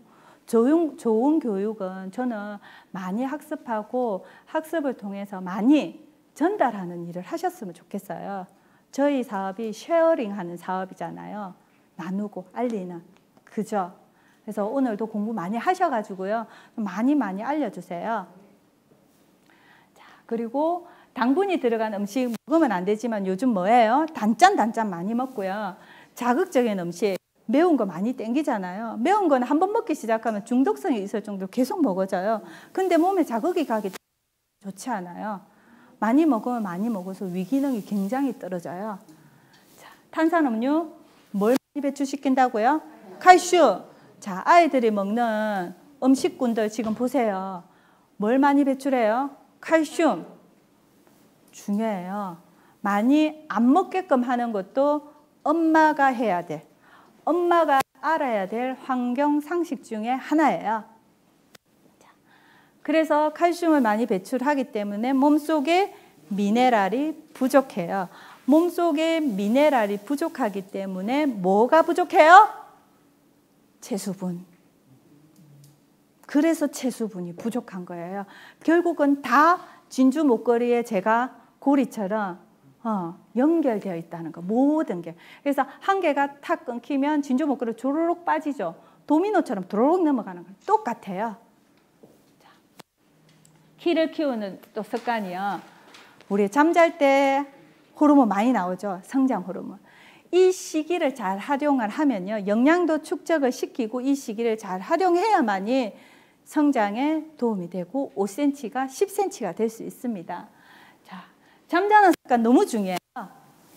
좋은 교육은 저는 많이 학습하고 학습을 통해서 많이 전달하는 일을 하셨으면 좋겠어요. 저희 사업이 쉐어링하는 사업이잖아요. 나누고 알리는. 그죠? 그래서 오늘도 공부 많이 하셔가지고요. 많이 알려주세요. 자, 그리고 당분이 들어간 음식 먹으면 안 되지만 요즘 뭐예요? 단짠 많이 먹고요. 자극적인 음식, 매운 거 많이 땡기잖아요. 매운 거는 한번 먹기 시작하면 중독성이 있을 정도로 계속 먹어져요. 근데 몸에 자극이 가기 좋지 않아요. 많이 먹으면 많이 먹어서 위기능이 굉장히 떨어져요. 자, 탄산음료, 뭘 많이 배출시킨다고요? 칼슘. 자, 아이들이 먹는 음식군들 지금 보세요. 뭘 많이 배출해요? 칼슘. 중요해요. 많이 안 먹게끔 하는 것도 엄마가 해야 돼. 엄마가 알아야 될 환경 상식 중에 하나예요. 자, 그래서 칼슘을 많이 배출하기 때문에 몸속에 미네랄이 부족해요. 몸속에 미네랄이 부족하기 때문에 뭐가 부족해요? 체수분. 그래서 체수분이 부족한 거예요. 결국은 다 진주 목걸이에 제가 고리처럼 연결되어 있다는 거. 모든 게. 그래서 한 개가 탁 끊기면 진주 목걸이 조로록 빠지죠. 도미노처럼 도로록 넘어가는 거 똑같아요. 자, 키를 키우는 또 습관이요. 우리 잠잘 때 호르몬 많이 나오죠. 성장 호르몬. 이 시기를 잘 활용을 하면요. 영양도 축적을 시키고 이 시기를 잘 활용해야만이 성장에 도움이 되고 5cm가 10cm가 될 수 있습니다. 자, 잠자는 습관 너무 중요해요.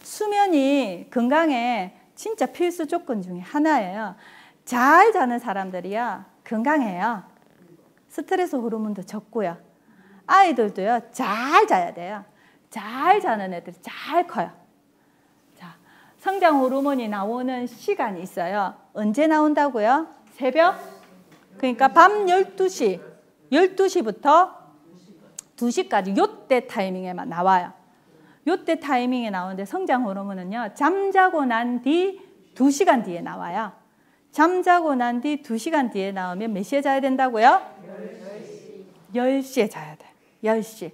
수면이 건강에 진짜 필수 조건 중에 하나예요. 잘 자는 사람들이요. 건강해요. 스트레스 호르몬도 적고요. 아이들도요. 잘 자야 돼요. 잘 자는 애들이 잘 커요. 성장 호르몬이 나오는 시간이 있어요. 언제 나온다고요? 새벽? 그러니까 밤 12시, 12시부터 2시까지 요때 타이밍에만 나와요. 요때 타이밍에 나오는데 성장 호르몬은요. 잠자고 난 뒤 2시간 뒤에 나와요. 잠자고 난 뒤 2시간 뒤에 나오면 몇 시에 자야 된다고요? 10시에 자야 돼. 10시.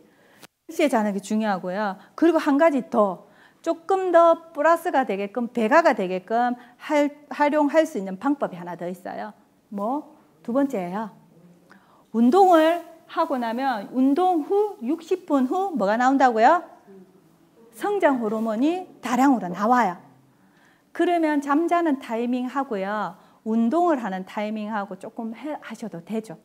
10시에 자는 게 중요하고요. 그리고 한 가지 더. 조금 더 플러스가 되게끔 배가가 되게끔 활용할 수 있는 방법이 하나 더 있어요. 뭐? 2번째예요. 운동을 하고 나면 운동 후 60분 후 뭐가 나온다고요? 성장 호르몬이 다량으로 나와요. 그러면 잠자는 타이밍하고요. 운동을 하는 타이밍하고 조금 하셔도 되죠.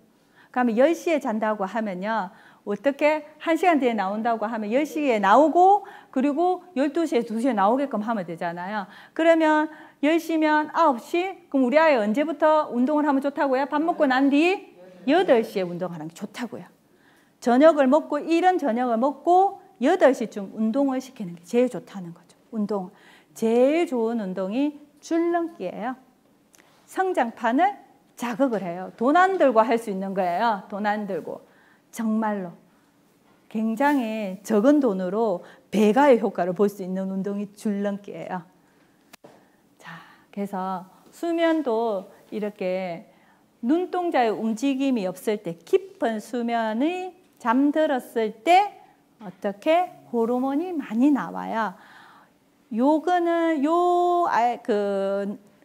그러면 10시에 잔다고 하면요. 어떻게 1시간 뒤에 나온다고 하면 10시에 나오고 그리고 12시에 2시에 나오게끔 하면 되잖아요. 그러면 10시면 9시? 그럼 우리 아이 언제부터 운동을 하면 좋다고요? 밥 먹고 난 뒤 8시에 운동하는 게 좋다고요. 저녁을 먹고 이른 저녁을 먹고 8시쯤 운동을 시키는 게 제일 좋다는 거죠. 운동. 제일 좋은 운동이 줄넘기예요. 성장판을 자극을 해요. 돈 안 들고 할 수 있는 거예요. 돈 안 들고. 정말로 굉장히 적은 돈으로 배가의 효과를 볼 수 있는 운동이 줄넘기예요. 자, 그래서 수면도 이렇게 눈동자의 움직임이 없을 때 깊은 수면이 잠들었을 때 어떻게 호르몬이 많이 나와요.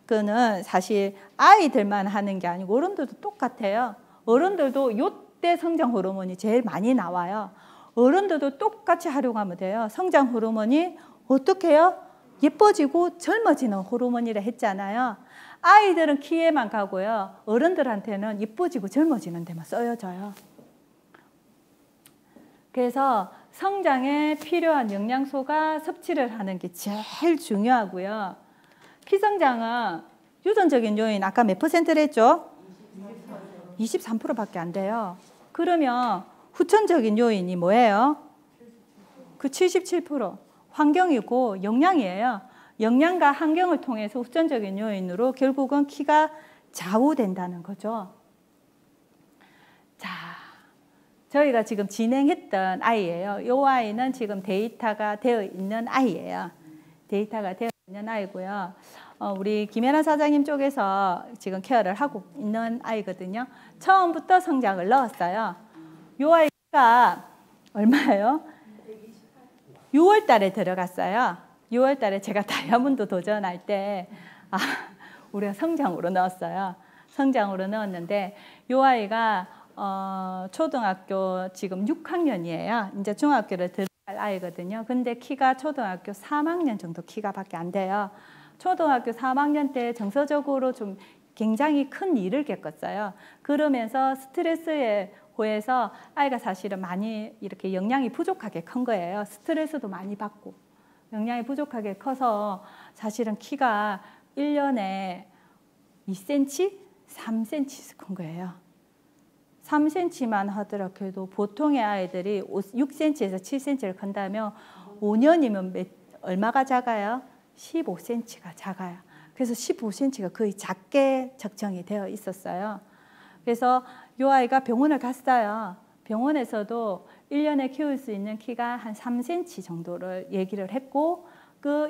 그거는 사실 아이들만 하는 게 아니고 어른들도 똑같아요. 어른들도 요때 성장 호르몬이 제일 많이 나와요. 어른들도 똑같이 활용하면 돼요. 성장 호르몬이 어떻게 해요? 예뻐지고 젊어지는 호르몬이라 했잖아요. 아이들은 키에만 가고요. 어른들한테는 예뻐지고 젊어지는 데만 쓰여져요. 그래서 성장에 필요한 영양소가 섭취를 하는 게 제일 중요하고요. 피성장은 유전적인 요인 아까 몇 퍼센트를 했죠? 23%밖에 안 돼요. 그러면 후천적인 요인이 뭐예요? 그 77%. 환경이고 영양이에요. 영양과 환경을 통해서 후천적인 요인으로 결국은 키가 좌우된다는 거죠. 자, 저희가 지금 진행했던 아이예요. 이 아이는 지금 데이터가 되어 있는 아이예요. 데이터가 되어 있는 아이고요. 우리 김혜란 사장님 쪽에서 지금 케어를 하고 있는 아이거든요. 처음부터 성장을 넣었어요. 이 아이가 얼마예요? 6월 달에 들어갔어요. 6월 달에 제가 다이아몬드 도전할 때 우리가 성장으로 넣었어요. 성장으로 넣었는데 이 아이가 초등학교 지금 6학년이에요. 이제 중학교를 들어갈 아이거든요. 근데 키가 초등학교 3학년 정도 키가 밖에 안 돼요. 초등학교 3학년 때 정서적으로 좀 굉장히 큰 일을 겪었어요. 그러면서 스트레스에 고해서 아이가 사실은 많이 이렇게 영양이 부족하게 큰 거예요. 스트레스도 많이 받고 영양이 부족하게 커서 사실은 키가 1년에 2cm, 3cm 큰 거예요. 3cm만 하더라도 보통의 아이들이 6cm에서 7cm를 큰다면 5년이면 얼마가 작아요? 15cm가 작아요. 그래서 15cm가 거의 작게 적정이 되어 있었어요. 그래서 이 아이가 병원을 갔어요. 병원에서도 1년에 키울 수 있는 키가 한 3cm 정도를 얘기를 했고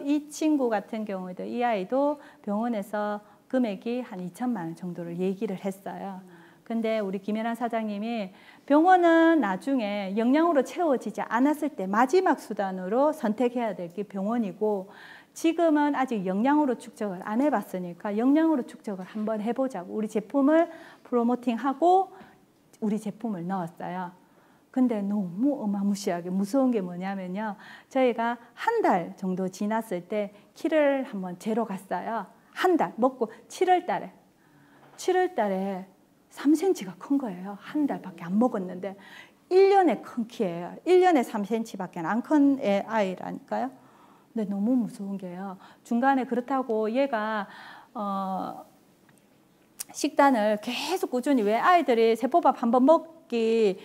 이 친구 같은 경우도 이 아이도 병원에서 금액이 한 2천만 원 정도를 얘기를 했어요. 근데 우리 김혜란 사장님이 병원은 나중에 영양으로 채워지지 않았을 때 마지막 수단으로 선택해야 될 게 병원이고 지금은 아직 영양으로 축적을 안 해봤으니까 영양으로 축적을 한번 해보자고 우리 제품을 프로모팅하고 우리 제품을 넣었어요. 근데 너무 어마무시하게 무서운 게 뭐냐면요. 저희가 한 달 정도 지났을 때 키를 한번 재러 갔어요. 한 달 먹고 7월 달에 3cm가 큰 거예요. 한 달밖에 안 먹었는데 1년에 큰 키예요. 1년에 3cm밖에 안 큰 아이라니까요. 근데 너무 무서운 게요. 중간에 그렇다고 얘가 식단을 계속 꾸준히 왜 아이들이 세포밥 한번 먹기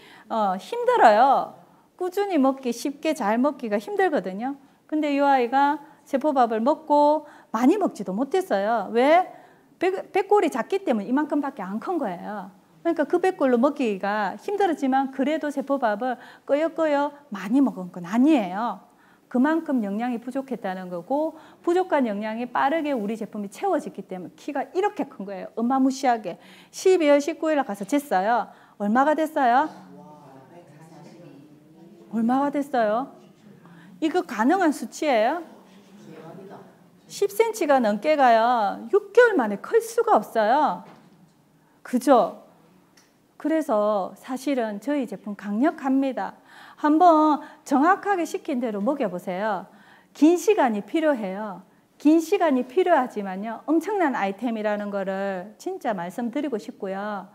힘들어요. 꾸준히 먹기 쉽게 잘 먹기가 힘들거든요. 근데 이 아이가 세포밥을 먹고 많이 먹지도 못했어요. 왜? 배꼴이 작기 때문에 이만큼밖에 안 큰 거예요. 그러니까 그 배꼴로 먹기가 힘들었지만 그래도 세포밥을 꺼여꺼여 많이 먹은 건 아니에요. 그만큼 영양이 부족했다는 거고 부족한 영양이 빠르게 우리 제품이 채워지기 때문에 키가 이렇게 큰 거예요. 어마무시하게. 12월 19일에 가서 쟀어요. 얼마가 됐어요? 얼마가 됐어요? 이거 가능한 수치예요? 10cm가 넘게 가요. 6개월 만에 클 수가 없어요. 그죠? 그래서 사실은 저희 제품 강력합니다. 한번 정확하게 시킨 대로 먹여보세요. 긴 시간이 필요해요. 긴 시간이 필요하지만요. 엄청난 아이템이라는 거를 진짜 말씀드리고 싶고요.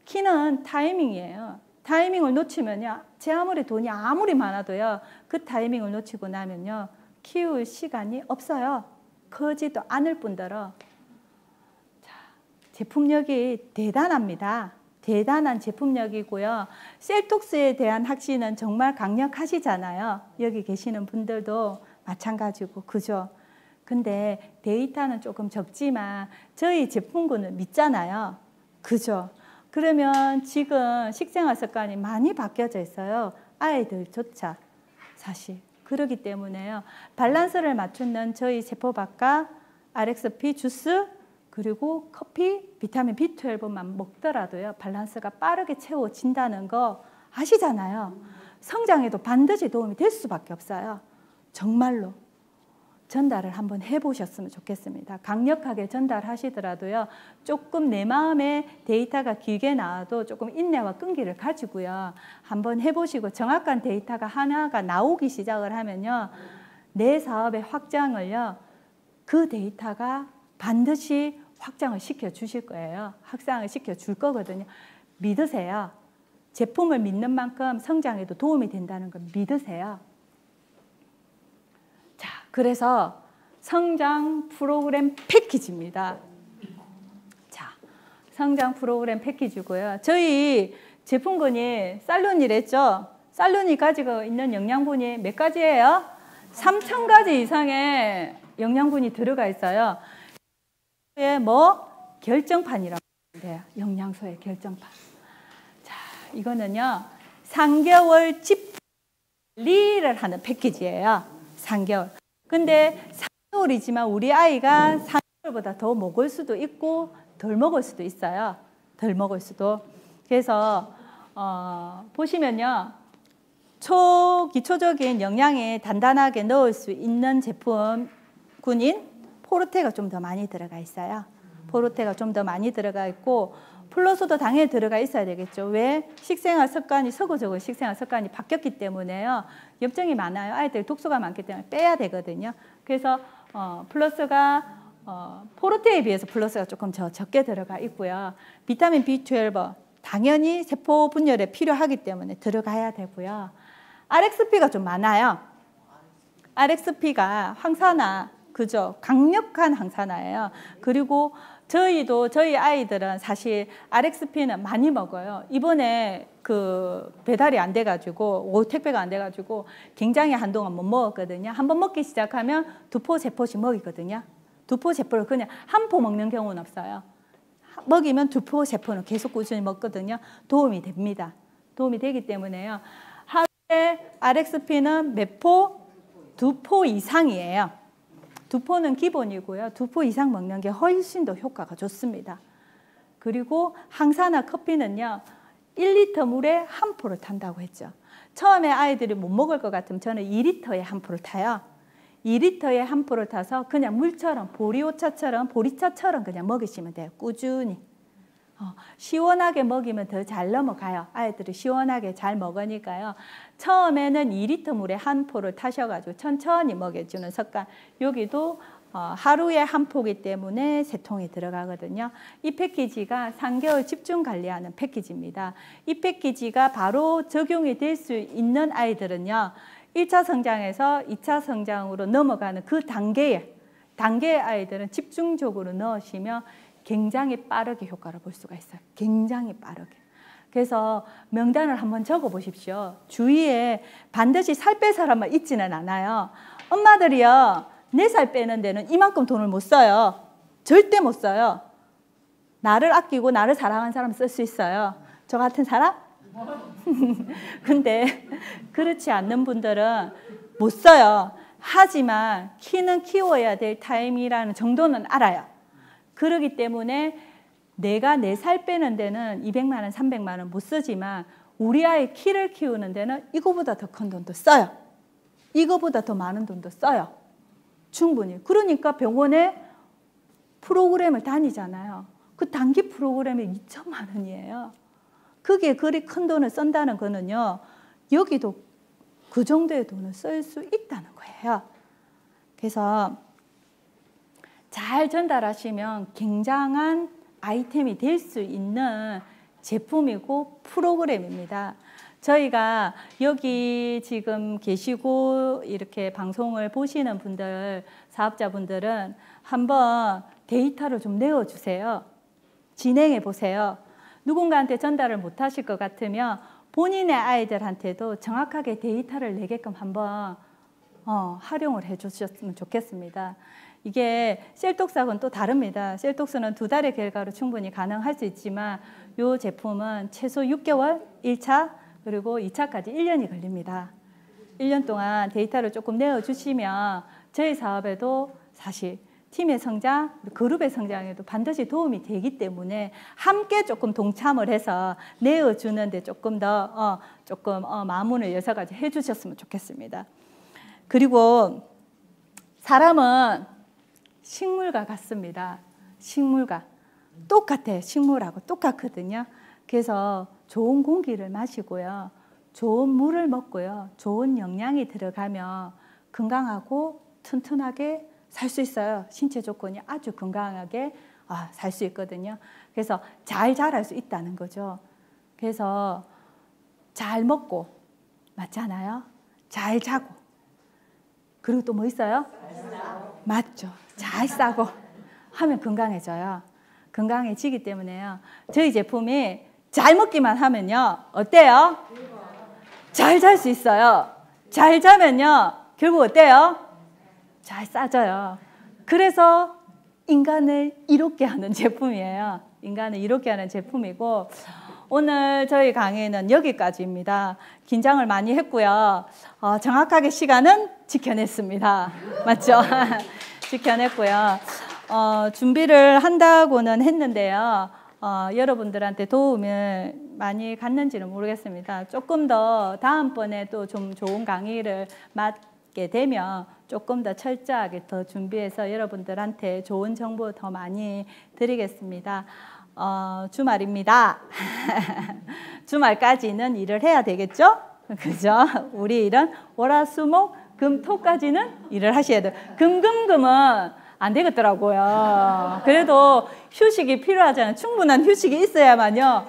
키는 타이밍이에요. 타이밍을 놓치면요. 제 아무리 돈이 아무리 많아도요. 그 타이밍을 놓치고 나면요. 키울 시간이 없어요. 커지도 않을 뿐더러 자, 제품력이 대단합니다. 대단한 제품력이고요. 셀톡스에 대한 확신은 정말 강력하시잖아요. 여기 계시는 분들도 마찬가지고 그죠? 근데 데이터는 조금 적지만 저희 제품군을 믿잖아요. 그죠? 그러면 지금 식생활 습관이 많이 바뀌어져 있어요. 아이들조차 사실. 그렇기 때문에요. 밸런스를 맞추는 저희 세포밥과 RXP 주스 그리고 커피, 비타민 B12만 먹더라도요. 밸런스가 빠르게 채워진다는 거 아시잖아요. 성장에도 반드시 도움이 될 수밖에 없어요. 정말로. 전달을 한번 해보셨으면 좋겠습니다. 강력하게 전달하시더라도요. 조금 내 마음에 데이터가 길게 나와도 조금 인내와 끈기를 가지고요. 한번 해보시고 정확한 데이터가 하나가 나오기 시작을 하면요. 내 사업의 확장을요. 그 데이터가 반드시 확장을 시켜주실 거예요. 확장을 시켜줄 거거든요. 믿으세요. 제품을 믿는 만큼 성장에도 도움이 된다는 걸 믿으세요. 자, 그래서 성장 프로그램 패키지입니다. 성장 프로그램 패키지고요. 저희 제품군이 쌀로니랬죠. 쌀로니 가지고 있는 영양분이 몇 가지예요? 3,000가지 이상의 영양분이 들어가 있어요. 뭐 결정판이라고 하면 돼요. 영양소의 결정판. 자, 이거는요. 3개월 집리를 하는 패키지예요. 3개월. 근데 3개월이지만 우리 아이가 3개월보다 더 먹을 수도 있고 덜 먹을 수도 있어요. 덜 먹을 수도. 그래서 보시면요. 초기초적인 영양에 단단하게 넣을 수 있는 제품군인 포르테가 좀 더 많이 들어가 있어요. 포르테가 좀 더 많이 들어가 있고 플러스도 당연히 들어가 있어야 되겠죠. 왜? 식생활 습관이 서구적으로 식생활 습관이 바뀌었기 때문에요. 염증이 많아요. 아이들 독소가 많기 때문에 빼야 되거든요. 그래서 플러스가 포르테에 비해서 플러스가 조금 적게 들어가 있고요. 비타민 B12 당연히 세포 분열에 필요하기 때문에 들어가야 되고요. RXP가 좀 많아요. RXP가 항산화, 그죠? 강력한 항산화예요. 그리고 저희 아이들은 사실 RXP는 많이 먹어요. 이번에 그 배달이 안 돼가지고, 택배가 안 돼가지고 굉장히 한동안 못 먹었거든요. 한번 먹기 시작하면 2포, 3포씩 먹이거든요. 2포, 3포를 그냥 한 포 먹는 경우는 없어요. 먹이면 2포, 3포는 계속 꾸준히 먹거든요. 도움이 됩니다. 도움이 되기 때문에요. 하루에 RXP는 몇 포? 2포 이상이에요. 2포는 기본이고요. 2포 이상 먹는 게 훨씬 더 효과가 좋습니다. 그리고 항산화 커피는요. 1리터 물에 1포를 탄다고 했죠. 처음에 아이들이 못 먹을 것 같으면 저는 2리터에 1포를 타요. 2리터에 1포를 타서 그냥 물처럼 보리오차처럼 보리차처럼 그냥 먹이시면 돼요. 꾸준히. 시원하게 먹이면 더 잘 넘어가요. 아이들이 시원하게 잘 먹으니까요. 처음에는 2리터 물에 1포를 타셔가지고 천천히 먹여주는 습관. 여기도 하루에 1포이기 때문에 3통이 들어가거든요. 이 패키지가 3개월 집중 관리하는 패키지입니다. 이 패키지가 바로 적용이 될 수 있는 아이들은요. 1차 성장에서 2차 성장으로 넘어가는 그 단계의 아이들은 집중적으로 넣으시면 굉장히 빠르게 효과를 볼 수가 있어요. 굉장히 빠르게. 그래서 명단을 한번 적어 보십시오. 주위에 반드시 살 뺄 사람만 있지는 않아요. 엄마들이요. 내 살 빼는 데는 이만큼 돈을 못 써요. 절대 못 써요. 나를 아끼고 나를 사랑하는 사람 쓸 수 있어요. 저 같은 사람? 근데 그렇지 않는 분들은 못 써요. 하지만 키는 키워야 될 타임이라는 정도는 알아요. 그러기 때문에 내가 내 살 빼는 데는 200만 원, 300만 원 못 쓰지만 우리 아이 키를 키우는 데는 이거보다 더 큰 돈도 써요. 이거보다 더 많은 돈도 써요. 충분히. 그러니까 병원에 프로그램을 다니잖아요. 그 단기 프로그램이 2천만 원이에요. 그게 그리 큰 돈을 쓴다는 거는요. 여기도 그 정도의 돈을 쓸 수 있다는 거예요. 그래서 잘 전달하시면 굉장한 아이템이 될 수 있는 제품이고 프로그램입니다. 저희가 여기 지금 계시고 이렇게 방송을 보시는 분들, 사업자분들은 한번 데이터를 좀 내어주세요. 진행해 보세요. 누군가한테 전달을 못 하실 것 같으면 본인의 아이들한테도 정확하게 데이터를 내게끔 한번 활용을 해 주셨으면 좋겠습니다. 이게 셀톡스하고는 또 다릅니다. 셀톡스는 2달의 결과로 충분히 가능할 수 있지만 이 제품은 최소 6개월, 1차 그리고 2차까지 1년이 걸립니다. 1년 동안 데이터를 조금 내어주시면 저희 사업에도 사실 팀의 성장, 그룹의 성장에도 반드시 도움이 되기 때문에 함께 조금 동참을 해서 내어주는데 조금 더 마음문을 여서까지 해주셨으면 좋겠습니다. 그리고 사람은 식물과 같습니다. 식물과 똑같아요. 식물하고 똑같거든요. 그래서 좋은 공기를 마시고요. 좋은 물을 먹고요. 좋은 영양이 들어가면 건강하고 튼튼하게 살 수 있어요. 신체 조건이 아주 건강하게 살 수 있거든요. 그래서 잘 자랄 수 있다는 거죠. 그래서 잘 먹고 맞잖아요. 잘 자고 그리고 또 뭐 있어요? 맞죠. 잘 싸고 하면 건강해져요. 건강해지기 때문에요. 저희 제품이 잘 먹기만 하면요. 어때요? 잘 잘 수 있어요. 잘 자면요. 결국 어때요? 잘 싸져요. 그래서 인간을 이롭게 하는 제품이에요. 인간을 이롭게 하는 제품이고 오늘 저희 강의는 여기까지입니다. 긴장을 많이 했고요. 정확하게 시간은 지켜냈습니다. 맞죠? 지켜냈고요. 준비를 한다고는 했는데요. 여러분들한테 도움을 많이 갔는지는 모르겠습니다. 조금 더 다음번에 또 좀 좋은 강의를 맡게 되면 조금 더 철저하게 더 준비해서 여러분들한테 좋은 정보 더 많이 드리겠습니다. 주말입니다. 주말까지는 일을 해야 되겠죠? 그죠? 우리 일은 월화수목금토까지는 일을 하셔야 돼요. 금금금은 안 되겠더라고요. 그래도 휴식이 필요하잖아요. 충분한 휴식이 있어야만요.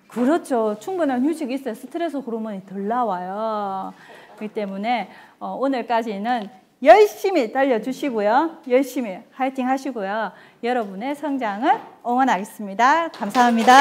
그렇죠. 충분한 휴식이 있어야 스트레스 호르몬이 덜 나와요. 그렇기 때문에 오늘까지는 열심히 달려주시고요. 열심히 화이팅 하시고요. 여러분의 성장을 응원하겠습니다. 감사합니다.